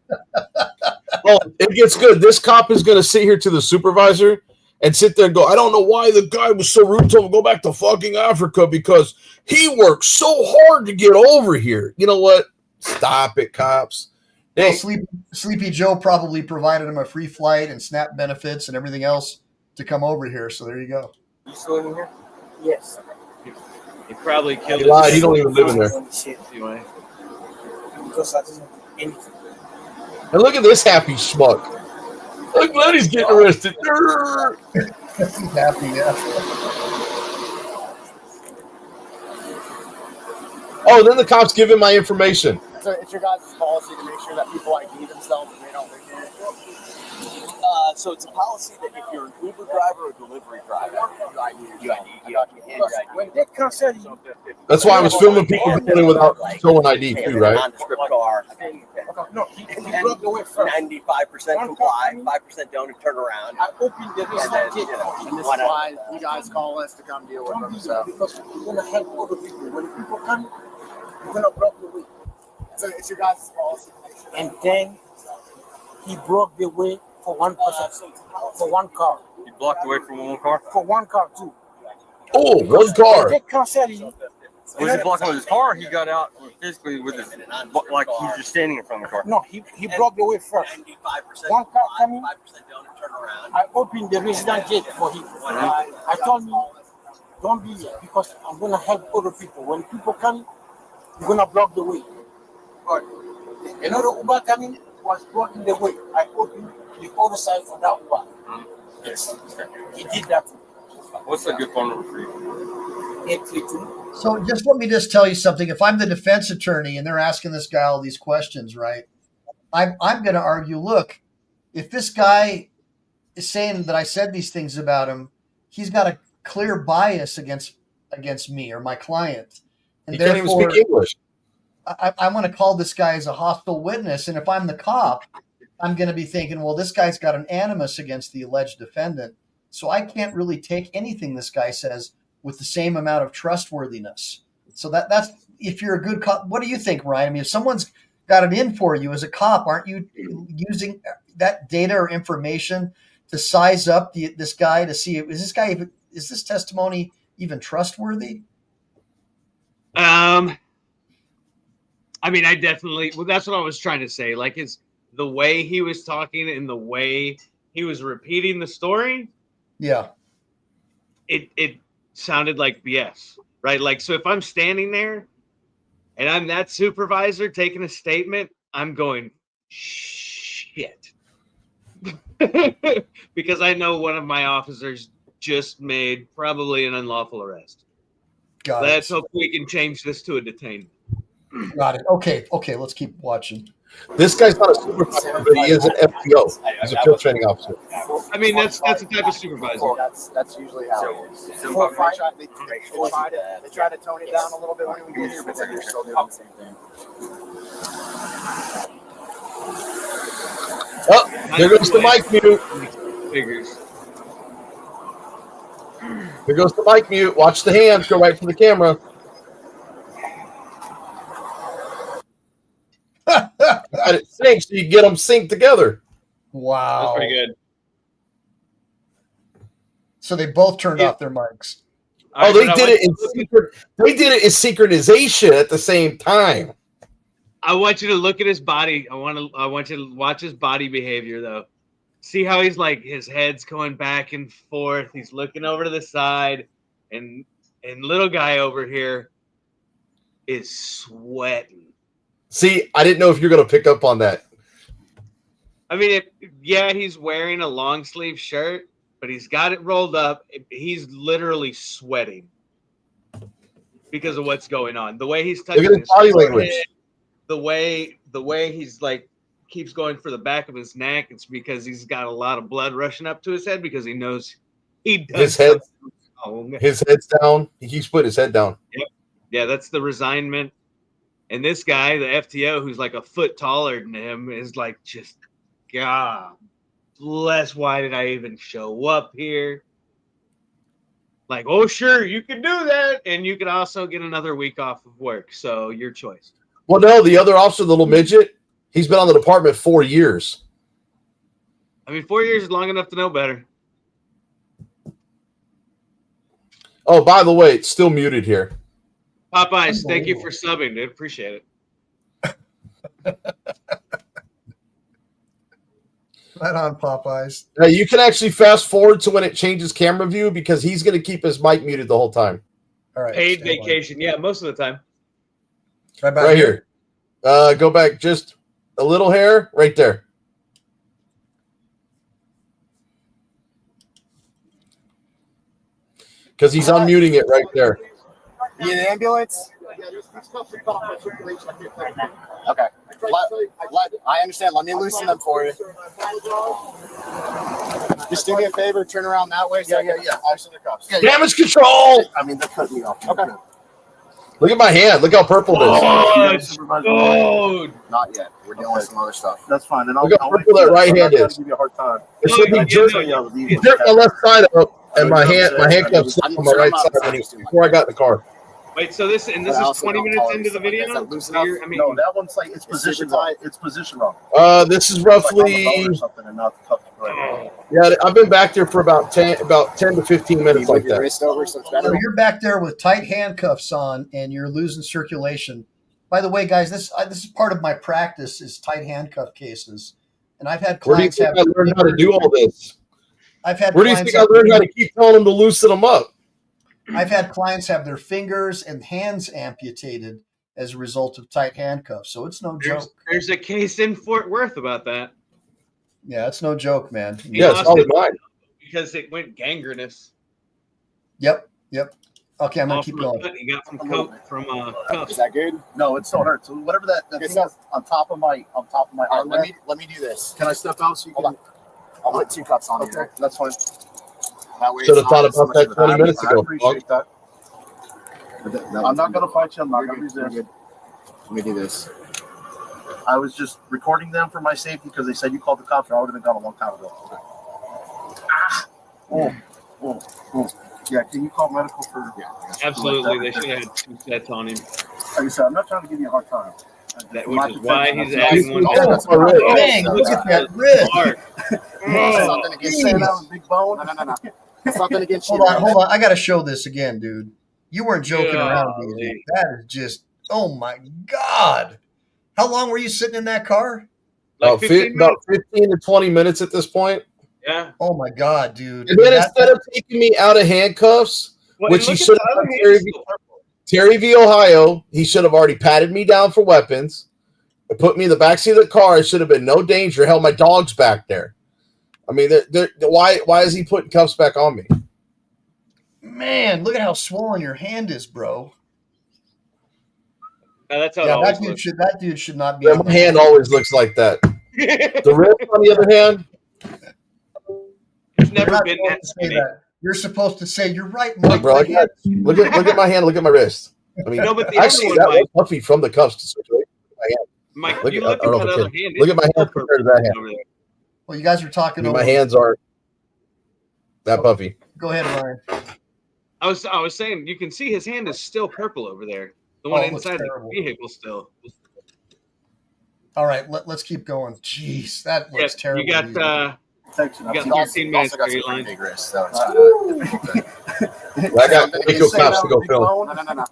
Oh, it gets good. This cop is going to sit here to the supervisor and sit there and go, I don't know why the guy was so rude to him. Go back to fucking Africa because he worked so hard to get over here. You know what? Stop it, cops. Well, Hey, Sleepy Joe probably provided him a free flight and SNAP benefits and everything else to come over here. So there you go. you still in here? Yes. He probably killed he lied. He don't even live in there. anyway. Because I didn't do anything. And look at this happy schmuck. Look, Lenny's getting arrested. He's happy, yeah. Oh, then the cops give him my information. So it's your guys' policy to make sure that people ID themselves and they don't live here. So it's a policy that if you're an Uber driver or delivery driver, you ID. When they cancel you, That's why I was filming people going without showing ID too, right? Nondescript car. no, he blocked the way first. 95% comply, 5% don't, and turn around. I opened the restaurant gate. And this is why you guys call us to come deal with Don't them. do So, that because we're gonna help other people. When people come, we're gonna block the way. so it's your guys' policy. And then he broke the way for one person, for one car, You blocked away from one car? for one car too. Oh, one When car. they cancel you, Was he blocking with his car? Or he got out physically with his, like he was just standing in front of the car. no, he broke the way first. 95% One car coming, 5% don't, and turn around. I opened the resident gate for him. I told him, don't be here because I'm gonna help other people. When people come, you're gonna block the way. Another Uber coming was blocking the way. I opened the other side for that Uber. Yes, he did that. What's a good phone number for you? 832. So let me tell you something. If I'm the defense attorney and they're asking this guy all these questions, right? I'm going to argue, look, if this guy is saying that I said these things about him, he's got a clear bias against me or my client. And He can't even therefore, speak English. I want to call this guy as a hostile witness. And if I'm the cop, I'm going to be thinking, well, this guy's got an animus against the alleged defendant. So I can't really take anything this guy says with the same amount of trustworthiness. So that's, if you're a good cop, what do you think, Ryan? I mean, if someone's got it in for you as a cop, aren't you using that data or information to size up this guy to see, is this testimony even trustworthy? I mean, I definitely, well, that's what I was trying to say. Like, the way he was talking and the way he was repeating the story. Yeah. It sounded like BS, right? Like, so if I'm standing there and I'm that supervisor taking a statement, I'm going, shit. Because I know one of my officers just made probably an unlawful arrest. Let's hope we can change this to a detainment. Got it. Okay, let's keep watching. This guy's not a supervisor, but he is an FTO. He's a field training officer. I mean, that's the type of supervisor. That's usually how it is. They try to tone it down a little bit when we get here, but then they're still doing the same thing. Oh, there goes the mic mute. Figures. There goes the mic mute. Watch the hands go right to the camera. Got it synced so you get them synced together. Wow. That's pretty good. So they both turned off their mics. Oh, they did it in secret. They did it in synchronization at the same time. I want you to look at his body. I want you to watch his body behavior, though. See how he's like, his head's going back and forth. He's looking over to the side, and little guy over here is sweating. See, I didn't know if you're going to pick up on that. I mean, he's wearing a long sleeve shirt, but he's got it rolled up. He's literally sweating because of what's going on. The way he's touching his body language. The way he's like keeps going for the back of his neck. It's because he's got a lot of blood rushing up to his head because he knows he does. His head's down. He keeps putting his head down. Yep. Yeah, that's the resignment. And this guy, the FTO, who's like a foot taller than him, is like, just, God bless, why did I even show up here? Like, oh, sure, you can do that. And you can also get another week off of work. So your choice. Well, no, the other officer, the little midget, he's been on the department 4 years. I mean, 4 years is long enough to know better. Oh, by the way, it's still muted here. Popeyes, thank you for subbing, dude. Appreciate it. Right on, Popeyes. Now, you can actually fast forward to when it changes camera view because he's going to keep his mic muted the whole time. All right. Paid vacation. Yeah, most of the time. Right here. Go back just a little hair right there. Because he's unmuting it right there. You need an ambulance? Okay. I understand. Let me loosen them for you. Just do me a favor. Turn around that way. So yeah. I see their cuffs. Damage control! I mean, they're cutting me off. Okay. Look at my hand. Look how purple it is. Not yet. We're dealing with some other stuff. That's fine. And Look how purple that right hand is. Give you a hard time. It should be jerked my left side up, and my handcuffs on my right side before I got in the car. Wait, so this is 20 minutes into the video? No, that one's like it's position wrong. It's position wrong. This is roughly. Yeah, I've been back there for about 10 to 15 minutes like that. So you're back there with tight handcuffs on, and you're losing circulation. By the way, guys, this is part of my practice is tight handcuff cases, and I've had clients Where do you think I learned how to do all this? Where do you think I learned how to keep telling them to loosen them up? I've had clients have their fingers and hands amputated as a result of tight handcuffs. So it's no joke. There's a case in Fort Worth about that. Yeah, it's no joke, man. Yeah, it's probably mine. Because it went gangrenous. Yep. Okay, I'm gonna All keep from a going. cut you got from cuffs. Is that good? No, it still hurts. So whatever that thing is on top of my arm. Let me do this. Can I step out so you Hold can? I'll put 2 cups on Okay, you. that's fine. That way Should have it's thought not so about much that of a 20 battle. minutes I ago. appreciate that. No, I'm not gonna fight you. I'm not You're gonna good. You're resist. good. Let me do this. I was just recording them for my safety because they said you called the cops, or I would have been gone a long time ago. Yeah, can you call medical for? Yeah. Absolutely, they should have had 2 sets on him. Like I said, I'm not trying to give you a hard time. Which is why he's That's- adding one. Yeah, that's my wrist. Dang, look at that wrist. Mark. It's nothing You against saying you. that was big bone? No. It's nothing against you. Hold on. I got to show this again, dude. You weren't joking around, Golly. dude. That is just, oh my God. How long were you sitting in that car? Like About 15 about minutes. 15 to 20 minutes at this point. Yeah. Oh my God, dude. And then instead of taking me out of handcuffs, Well, which and he look should at the have other done, hand, it's still purple. Terry v. Ohio, he should have already patted me down for weapons, put me in the backseat of the car. It should have been no danger. Held my dogs back there. I mean, why is he putting cuffs back on me? Man, look at how swollen your hand is, bro. No, that's how it Yeah, always that dude should not be. Yeah, on my the hand list. always looks like that. looks. The wrist, on the other hand, It's You're never not been supposed that to say skinny. that. You're supposed to say, "You're right, look, Mike." bro. my Look hand- at my hand. Look at my wrist. I mean, No, but the other actually, one, that Mike, was puffy from the cuffs situation. Mike, Look you at- look I don't at know that if other it hand. look it's at my still hand compared to that hand. over there. Well, you guys are I talking mean, over. my hands aren't that puffy. Go ahead, Ryan. I was saying, you can see his hand is still purple over there. The Oh, one it looks inside the terrible. vehicle still. All right, let's keep going. Jeez, that looks terrible. You got dude. Thanks. you got You also 13 minutes, got some Ehline. pretty big wrists, so it's I got Waco cops to go film. no.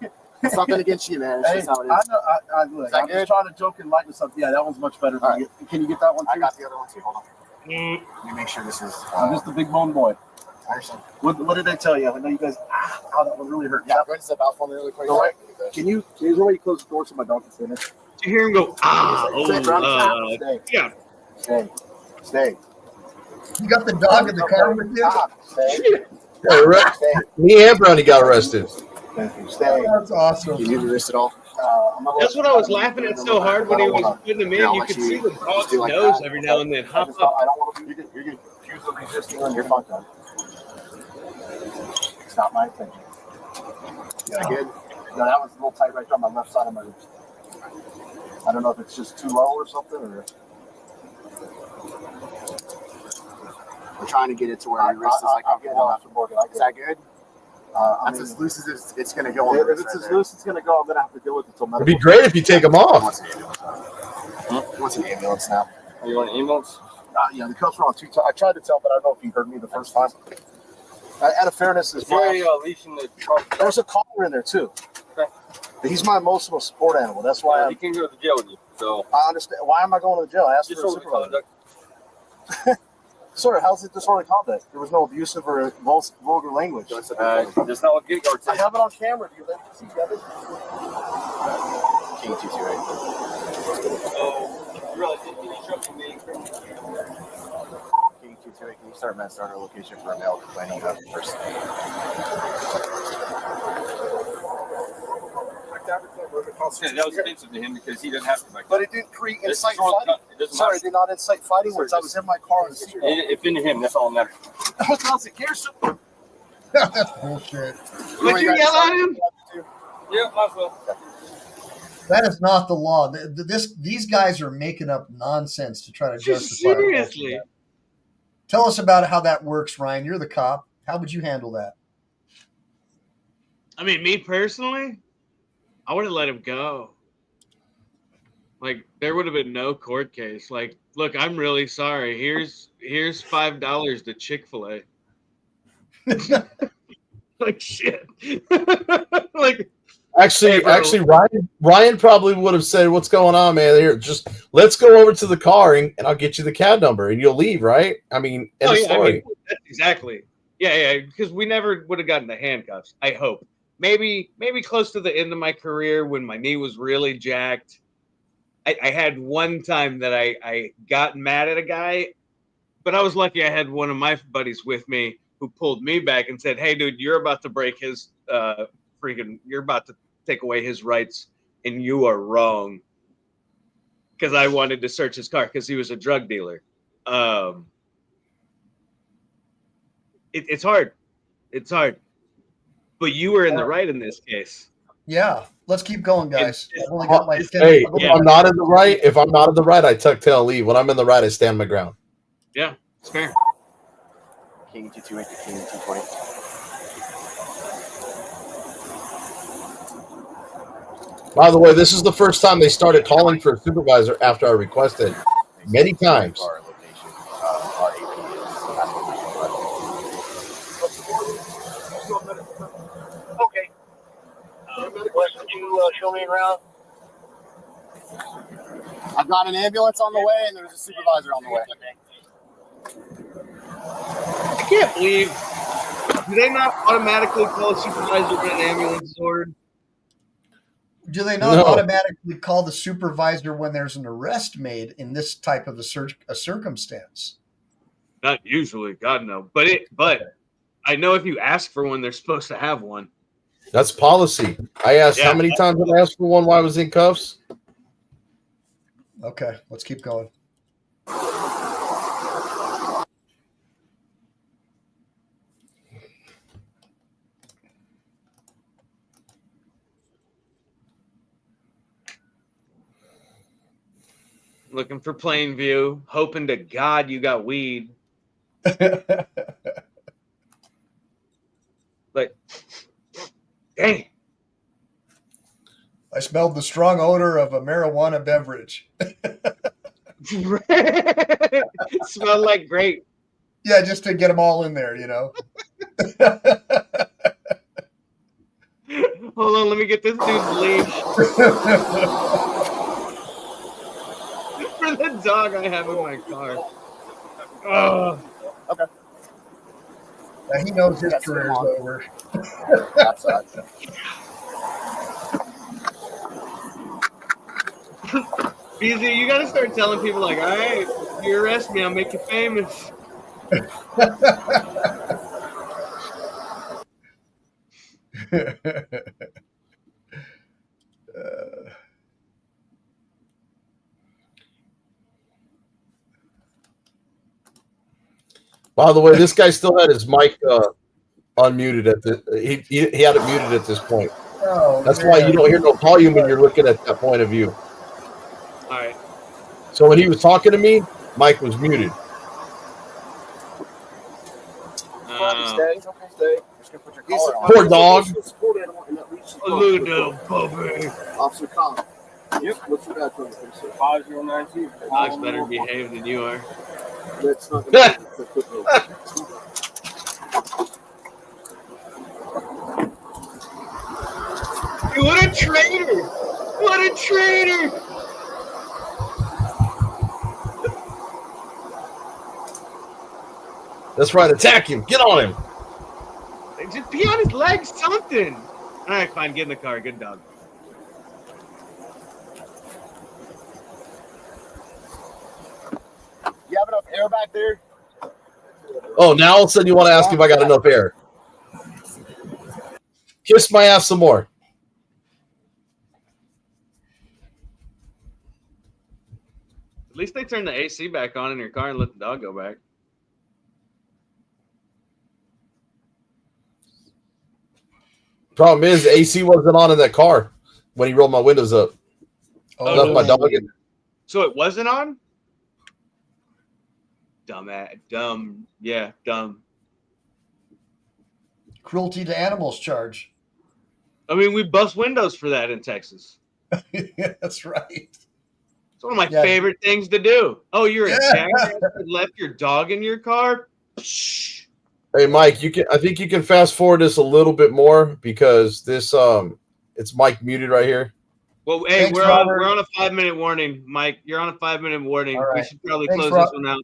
It's nothing against you, man. It's Hey, just how it I is. know. Look, Is that I'm just good? trying to joke and lighten this up. Yeah, that one's much better. All right. Can you get that one too? I got the other one too. Hold on. Mm. Let me make sure this is. I'm just a big bone boy. I understand. What did I tell you? I know you guys. That one really hurt. Yeah, go ahead and step out for me really quick. All right. Can you somebody close the door so my dog can sit in? Did you hear him go, Stay. yeah. Stay. You got the dog in the car with you? Stay. Yeah, Stay. me and Brownie got arrested. Stay. That's awesome. Can you do the wrist at all? That's what I was laughing at so hard when he was putting them in. I'll You let could you see the just dog's do like nose that. every now and then I hop just up. I don't want to be. You're good. Accused of resisting. You're fine. It's not my intention. Yeah. Good. No, that was a little tight right there on my left side of my wrist. I don't know if it's just too low or something, or We're trying to get it to where your wrist is like I'll get it off the board. Is that good? I That's mean, as loose as it's going to go on the if wrist it's right as there. loose, it's gonna go. I'm gonna have to deal with it till It'd medical. be great if you take them He off. wants an ambulance. He wants an ambulance now. You want an ambulance? Yeah, the cuffs were on 2 times. I tried to tell, but I don't know if you heard me the first time. Out of fairness, Is there a leash in the trunk? there's a collar in there too. He's my emotional support animal. That's why He can go to jail with you. So I understand. Why am I going to jail? I asked for a disorderly supervisor. conduct. Sir, how's it disorderly conduct? There was no abusive or vulgar language. That's not what good guard I says. have it on camera. Do you let me see that? King 228. So you realize that any truck can be King 228. Can you start mass starter location for a male complaining of person? Okay, that was offensive to him because he doesn't have to. But it didn't create It's incite disorderly fighting. conduct. It doesn't Sorry, matter. it did not incite fighting words. I was in my car on the street. It offended him. That's all that matters. What else? Here's some. That's bullshit. Would you yell at him? Yeah, might as well. That is not the law. These guys are making up nonsense to try to justify. Seriously. Tell us about how that works, Ryan. You're the cop. How would you handle that? I mean, me personally, I would have let him go. Like, there would have been no court case. Like, look, I'm really sorry. Here's $5 to Chick-fil-A. Like, shit. Like, Actually, Hey, bro. Ryan probably would have said, "What's going on, man? Here, just let's go over to the car and I'll get you the cab number and you'll leave, right?" I mean, end of story. that's exactly. Yeah, because we never would have gotten the handcuffs. I hope. maybe close to the end of my career when my knee was really jacked. I had one time that I got mad at a guy, but I was lucky I had one of my buddies with me who pulled me back and said, "Hey, dude, you're about to break his you're about to take away his rights, and you are wrong." Because I wanted to search his car because he was a drug dealer. It's hard. It's hard. But you were in the right in this case. Yeah, let's keep going, guys. It's- I've only got my Hey, I've only if got I'm not in the right, I tuck tail leave. When I'm in the right, I stand my ground. Yeah, it's fair. King 228 to King 220. By the way, this is the first time they started calling for a supervisor after I requested many times. Our location, our AP is okay. What did you show me around? I've got an ambulance on the way, and there's a supervisor on the way. I can't believe. Do they not automatically call a supervisor when an ambulance is ordered? Do they not No. automatically call the supervisor when there's an arrest made in this type of a circumstance? Not usually, God no. But I know if you ask for one, they're supposed to have one. That's policy. I asked how many times did I ask for one while I was in cuffs? Okay, let's keep going. Looking for plain view, hoping to God you got weed. Like, dang. I smelled the strong odor of a marijuana beverage. Smelled like grape. Yeah, just to get them all in there, you know. Hold on, let me get this dude's leash. For the dog I have in my car. Oh. Okay. Yeah, he knows his Yes, career's come on. over. Outside. BZ, you gotta start telling people like, all right, if you arrest me, I'll make you famous. By the way, this guy still had his mic unmuted at the. He had it muted at this point. Oh, That's why you don't hear no volume when you're looking at that point of view. All right. So when he was talking to me, Mike was muted. Stay. Okay, stay. Just gonna put your collar on. Poor dog. Little puppy. Officer Cobb. Yep. What's your bad phone? 5092. Dog's better behaved than you are. That's not gonna be quick. What a traitor! What a traitor! That's right. Attack him. Get on him. Just be on his legs, something. All right, fine. Get in the car. Good dog. You have enough air back there? Oh, now all of a sudden you want to ask if I got enough air. Kiss my ass some more. At least they turned the AC back on in your car and let the dog go back. Problem is, AC wasn't on in that car when he rolled my windows up. Oh, Left my dog in. So it wasn't on? Dumb. Yeah, dumb. Cruelty to animals charge. I mean, we bust windows for that in Texas. Yeah, that's right. It's one of my Yeah. favorite things to do. Oh, you're a Yeah. jackass that left your dog in your car? Psh. Hey, Mike, I think you can fast forward this a little bit more because this it's Mike muted right here. Well, hey, Thanks, we're Robert. on a 5-minute warning, Mike. You're on a 5-minute warning. All right. We should probably Thanks, close Rob. this one out.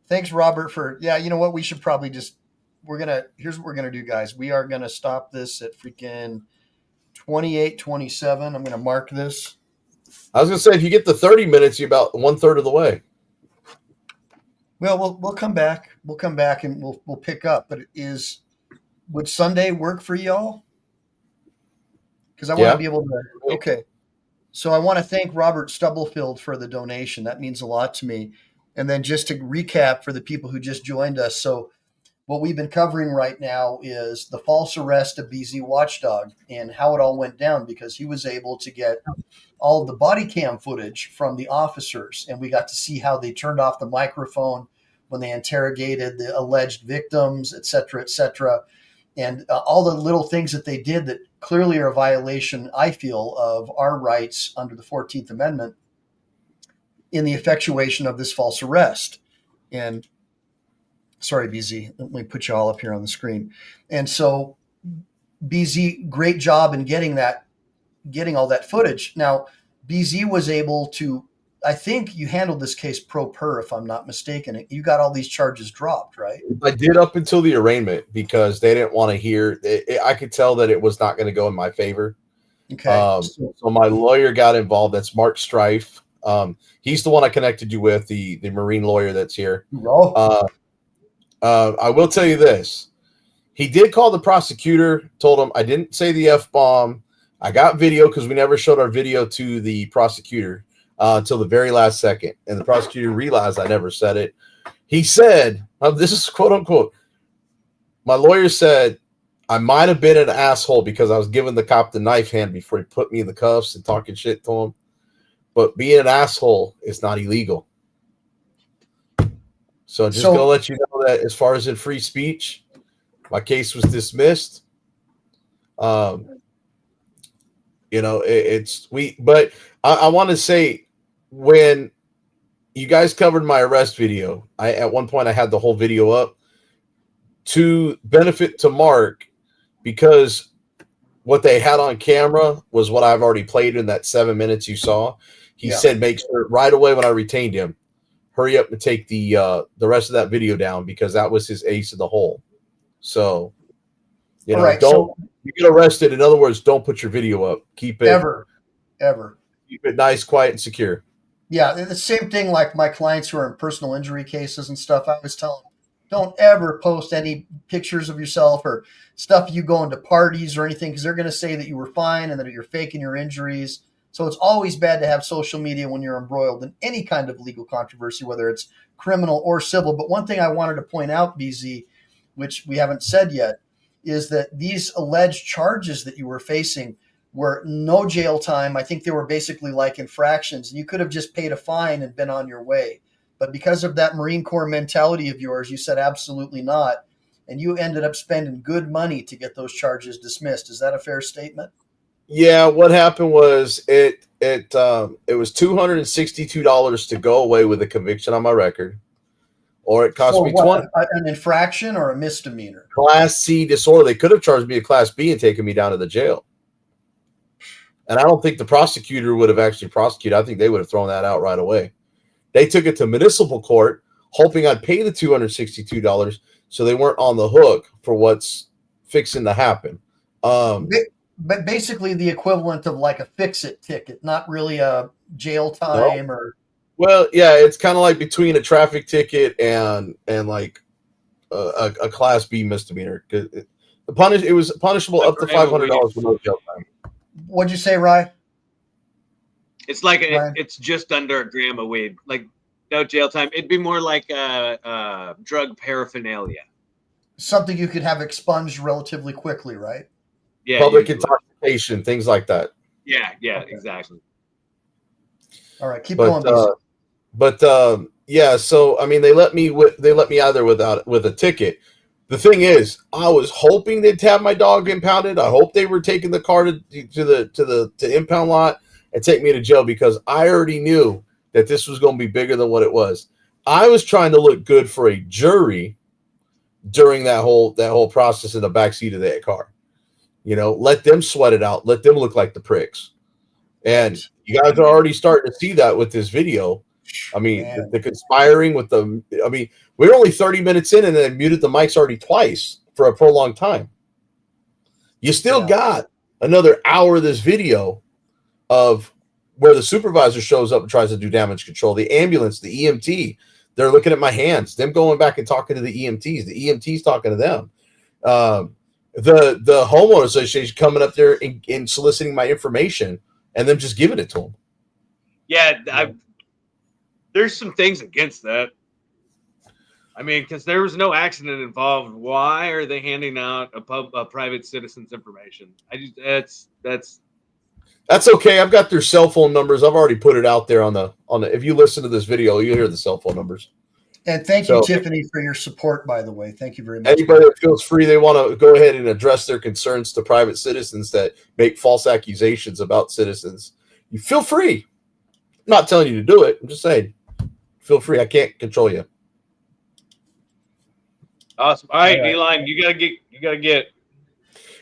Thanks, Robert, for you know what? We should probably just here's what we're gonna do, guys. We are gonna stop this at freaking 28:27. I'm gonna mark this. I was gonna say if you get the 30 minutes, you're about 1/3 of the way. Well, we'll come back. We'll come back and we'll pick up. But would Sunday work for y'all? Because I want to be able to. Okay. So I want to thank Robert Stubblefield for the donation. That means a lot to me. And then just to recap for the people who just joined us. So what we've been covering right now is the false arrest of BZ Watchdog and how it all went down, because he was able to get all of the body cam footage from the officers. And we got to see how they turned off the microphone when they interrogated the alleged victims, et cetera, and all the little things that they did that clearly are a violation, I feel, of our rights under the 14th Amendment in the effectuation of this false arrest. And sorry, BZ, let me put you all up here on the screen. And so BZ, great job in getting all that footage. Now, BZ was able to, I think you handled this case pro per, if I'm not mistaken. You got all these charges dropped, right? I did up until the arraignment because they didn't want to hear. I could tell that it was not going to go in my favor. Okay. So my lawyer got involved. That's Mark Strife. He's the one I connected you with, the Marine lawyer that's here. I will tell you this. He did call the prosecutor, told him I didn't say the F-bomb. I got video because we never showed our video to the prosecutor until the very last second. And the prosecutor realized I never said it. He said, this is quote unquote, my lawyer said, I might have been an asshole because I was giving the cop the knife hand before he put me in the cuffs and talking shit to him. But being an asshole is not illegal. So just going to let you know that as far as in free speech, my case was dismissed. But I want to say, when you guys covered my arrest video, at one point I had the whole video up to benefit to Mark, because what they had on camera was what I've already played in that 7 minutes you saw. He said, make sure right away when I retained him, hurry up and take the rest of that video down, because that was his ace in the hole. So, don't you get arrested. In other words, don't put your video up. Keep it ever. Keep it nice, quiet, and secure. Yeah, the same thing. Like my clients who are in personal injury cases and stuff, I always tell them, don't ever post any pictures of yourself or stuff you go into parties or anything, because they're going to say that you were fine and that you're faking your injuries. So it's always bad to have social media when you're embroiled in any kind of legal controversy, whether it's criminal or civil. But one thing I wanted to point out, BZ, which we haven't said yet, is that these alleged charges that you were facing were no jail time. I think they were basically like infractions, and you could have just paid a fine and been on your way. But because of that Marine Corps mentality of yours, you said absolutely not, and you ended up spending good money to get those charges dismissed. Is that a fair statement? Yeah, what happened was it was $262 to go away with a conviction on my record, or it cost me an infraction or a misdemeanor. Class C disorder. They could have charged me a Class B and taken me down to the jail. And I don't think the prosecutor would have actually prosecuted. I think they would have thrown that out right away. They took it to municipal court, hoping I'd pay the $262, so they weren't on the hook for what's fixing to happen. But basically the equivalent of like a fix-it ticket, not really a jail time or. Well, yeah, it's kind of like between a traffic ticket and like a Class B misdemeanor. It was punishable up to $500 with no jail time. What'd you say, Rye? It's like it's just under a gram of weed, like no jail time. It'd be more like drug paraphernalia. Something you could have expunged relatively quickly, right? Yeah. Public intoxication, things like that. Yeah, okay. Exactly. All right, keep going. Yeah, so I mean, they let me either with a ticket. The thing is, I was hoping they'd have my dog impounded. I hope they were taking the car to the impound lot and take me to jail, because I already knew that this was going to be bigger than what it was. I was trying to look good for a jury during that whole process in the backseat of that car. Let them sweat it out. Let them look like the pricks. And you guys are already starting to see that with this video. I mean, Man. the conspiring with the. I mean, we're only 30 minutes in, and then muted the mics already twice for a prolonged time. You still got another hour of this video of where the supervisor shows up and tries to do damage control. The ambulance, the EMT, they're looking at my hands. Them going back and talking to the EMTs. The EMTs talking to them. The homeowner association coming up there and soliciting my information, and them just giving it to them. Yeah, there's some things against that. I mean, because there was no accident involved. Why are they handing out a private citizen's information? That's okay. I've got their cell phone numbers. I've already put it out there on the. If you listen to this video, you'll hear the cell phone numbers. And thank you, Tiffany, for your support, by the way. Thank you very much. Anybody that feels free, they want to go ahead and address their concerns to private citizens that make false accusations about citizens. You feel free. I'm not telling you to do it. I'm just saying, feel free. I can't control you. Awesome. All right, Ehline, you gotta get.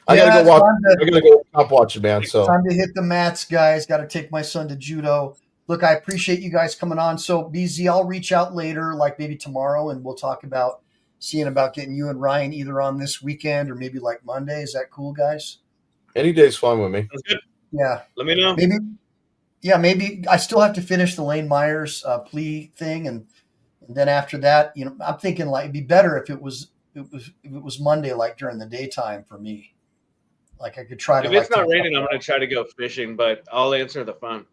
I gotta go watch. I gotta go stop watching, man. So time to hit the mats, guys. Got to take my son to judo. Look, I appreciate you guys coming on. So BZ, I'll reach out later, like maybe tomorrow, and we'll talk about seeing about getting you and Ryan either on this weekend or maybe like Monday. Is that cool, guys? Any day's fine with me. That's good. Yeah. Let me know. Maybe I still have to finish the Lane Myers plea thing, and then after that, I'm thinking like it'd be better if it was Monday, like during the daytime for me. Like I could try to. If it's not raining, I'm going to try to go fishing, but I'll answer the phone.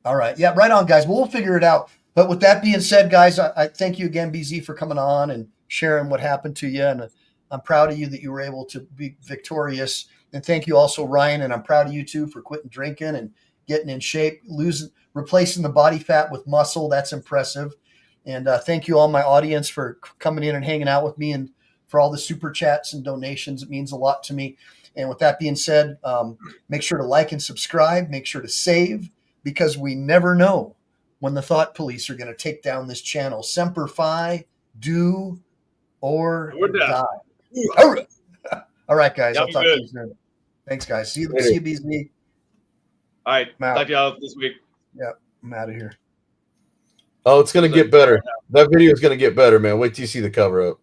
All right. Yeah, right on, guys. We'll figure it out. But with that being said, guys, I thank you again, BZ, for coming on and sharing what happened to you. And I'm proud of you that you were able to be victorious. And thank you also, Ryan. And I'm proud of you, too, for quitting drinking and getting in shape, replacing the body fat with muscle. That's impressive. And thank you, all my audience, for coming in and hanging out with me and for all the super chats and donations. It means a lot to me. And with that being said, make sure to like and subscribe. Make sure to save, because we never know when the thought police are going to take down this channel. Semper Fi, do or die. All right, guys. I'll talk to you soon. Thanks, guys. See you, BZ. All right. Talk to y'all this week. Yeah, I'm out of here. Oh, it's going to get better. That video is going to get better, man. Wait till you see the cover up.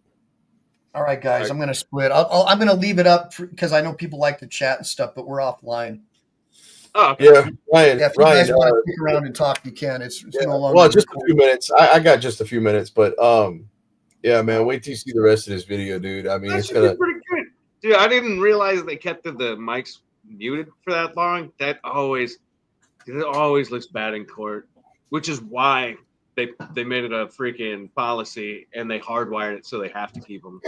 All right, guys. All right. I'm going to split. I'm going to leave it up because I know people like to chat and stuff, but we're offline. Oh, okay. Yeah, Ryan. Yeah, if you guys want to stick around and talk, you can. It's no longer. Well, just a few minutes. I got just a few minutes, but yeah, man. Wait till you see the rest of this video, dude. I mean, it's gonna be pretty good, dude. I didn't realize they kept the mics muted for that long. It always looks bad in court, which is why they made it a freaking policy and they hardwired it so they have to keep them.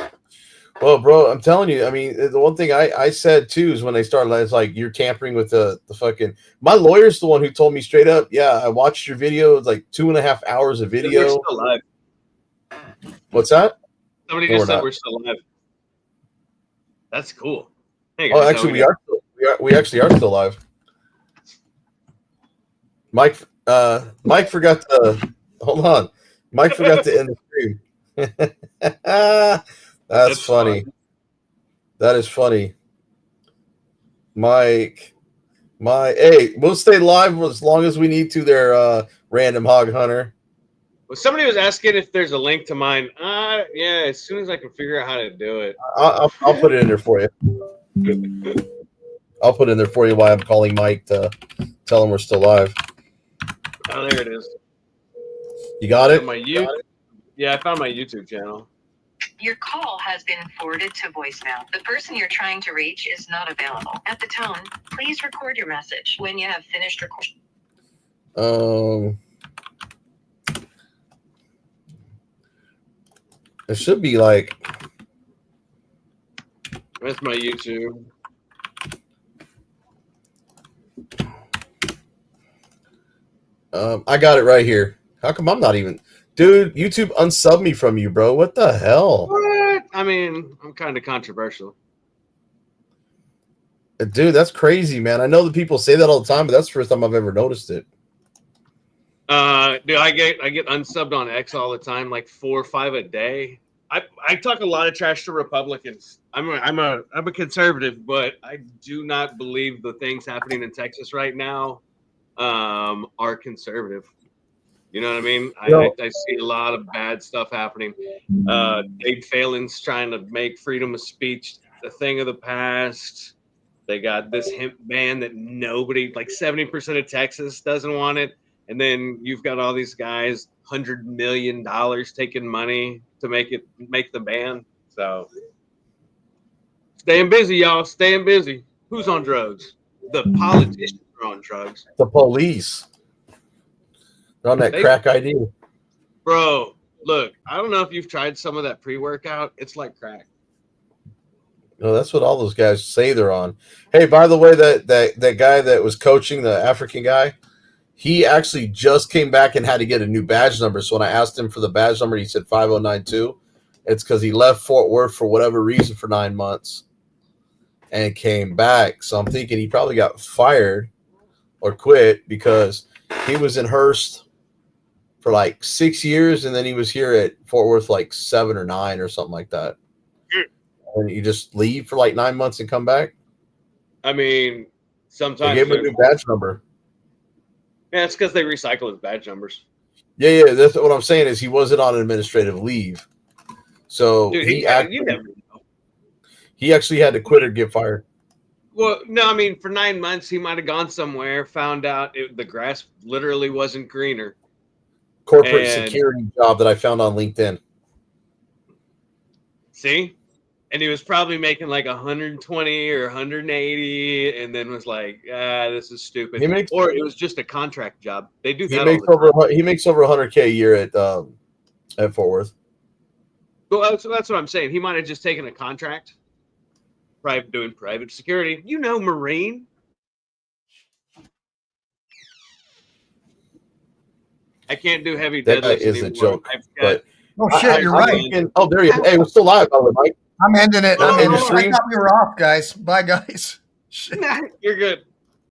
Well, bro, I'm telling you. I mean, the one thing I said too is when they started, it's like you're tampering with the fucking. My lawyer's the one who told me straight up. Yeah, I watched your video. It's like 2.5 hours of video. We're still live. What's that? Somebody just said we're still live. That's cool. Hey, oh, actually, we actually are still live. Mike forgot to hold on. Mike forgot to end the stream. That's funny. That is funny. Mike, hey, we'll stay live as long as we need to there, Random Hog Hunter. Well, somebody was asking if there's a link to mine. Yeah, as soon as I can figure out how to do it. I'll put it in there for you. I'll put it in there for you while I'm calling Mike to tell him we're still live. Oh, there it is. You got it? Yeah, I found my YouTube channel. Your call has been forwarded to voicemail. The person you're trying to reach is not available. At the tone, please record your message. When you have finished recording. It should be like. That's my YouTube. I got it right here. How come I'm not even... Dude, YouTube unsubbed me from you, bro. What the hell? What? I mean, I'm kind of controversial. Dude, that's crazy, man. I know that people say that all the time, but that's the first time I've ever noticed it. Dude, I get unsubbed on X all the time, like 4 or 5 a day. I talk a lot of trash to Republicans. I'm a conservative, but I do not believe the things happening in Texas right now are conservative. You know what I mean? No. I see a lot of bad stuff happening. Dave Phelan's trying to make freedom of speech a thing of the past. They got this hemp ban that nobody, like 70% of Texas doesn't want it. And then you've got all these guys, $100 million taking money to make the ban. So staying busy, y'all. Staying busy. Who's on drugs? The politicians are on drugs. The police. They're on that crack ID. Bro, look, I don't know if you've tried some of that pre-workout. It's like crack. No, that's what all those guys say they're on. Hey, by the way, that guy that was coaching, the African guy, he actually just came back and had to get a new badge number. So when I asked him for the badge number, he said 5092. It's because he left Fort Worth for whatever reason for 9 months and came back. So I'm thinking he probably got fired or quit because he was in Hearst for like 6 years, and then he was here at Fort Worth like 7 or 9 or something like that. And you just leave for like 9 months and come back? I mean, sometimes they gave him a new badge number. Yeah, it's because they recycle his badge numbers. Yeah. That's what I'm saying is he wasn't on administrative leave. So Dude, he you never know. He actually had to quit or get fired. Well, no, I mean, for 9 months, he might have gone somewhere, found out the grass literally wasn't greener. Corporate security job that I found on LinkedIn. See? And he was probably making like 120 or 180, and then was like, this is stupid. Or it was just a contract job. They do that. He makes over 100K a year at Fort Worth. Well, that's what I'm saying. He might have just taken a contract, doing private security. You know, Marine. I can't do heavy deadlifts That guy is anymore. a joke. But you're right. There you go. Hey, we're still live, by the way, Mike. I'm ending it. I'm ending I thought we were off, guys. Bye, guys. You're good.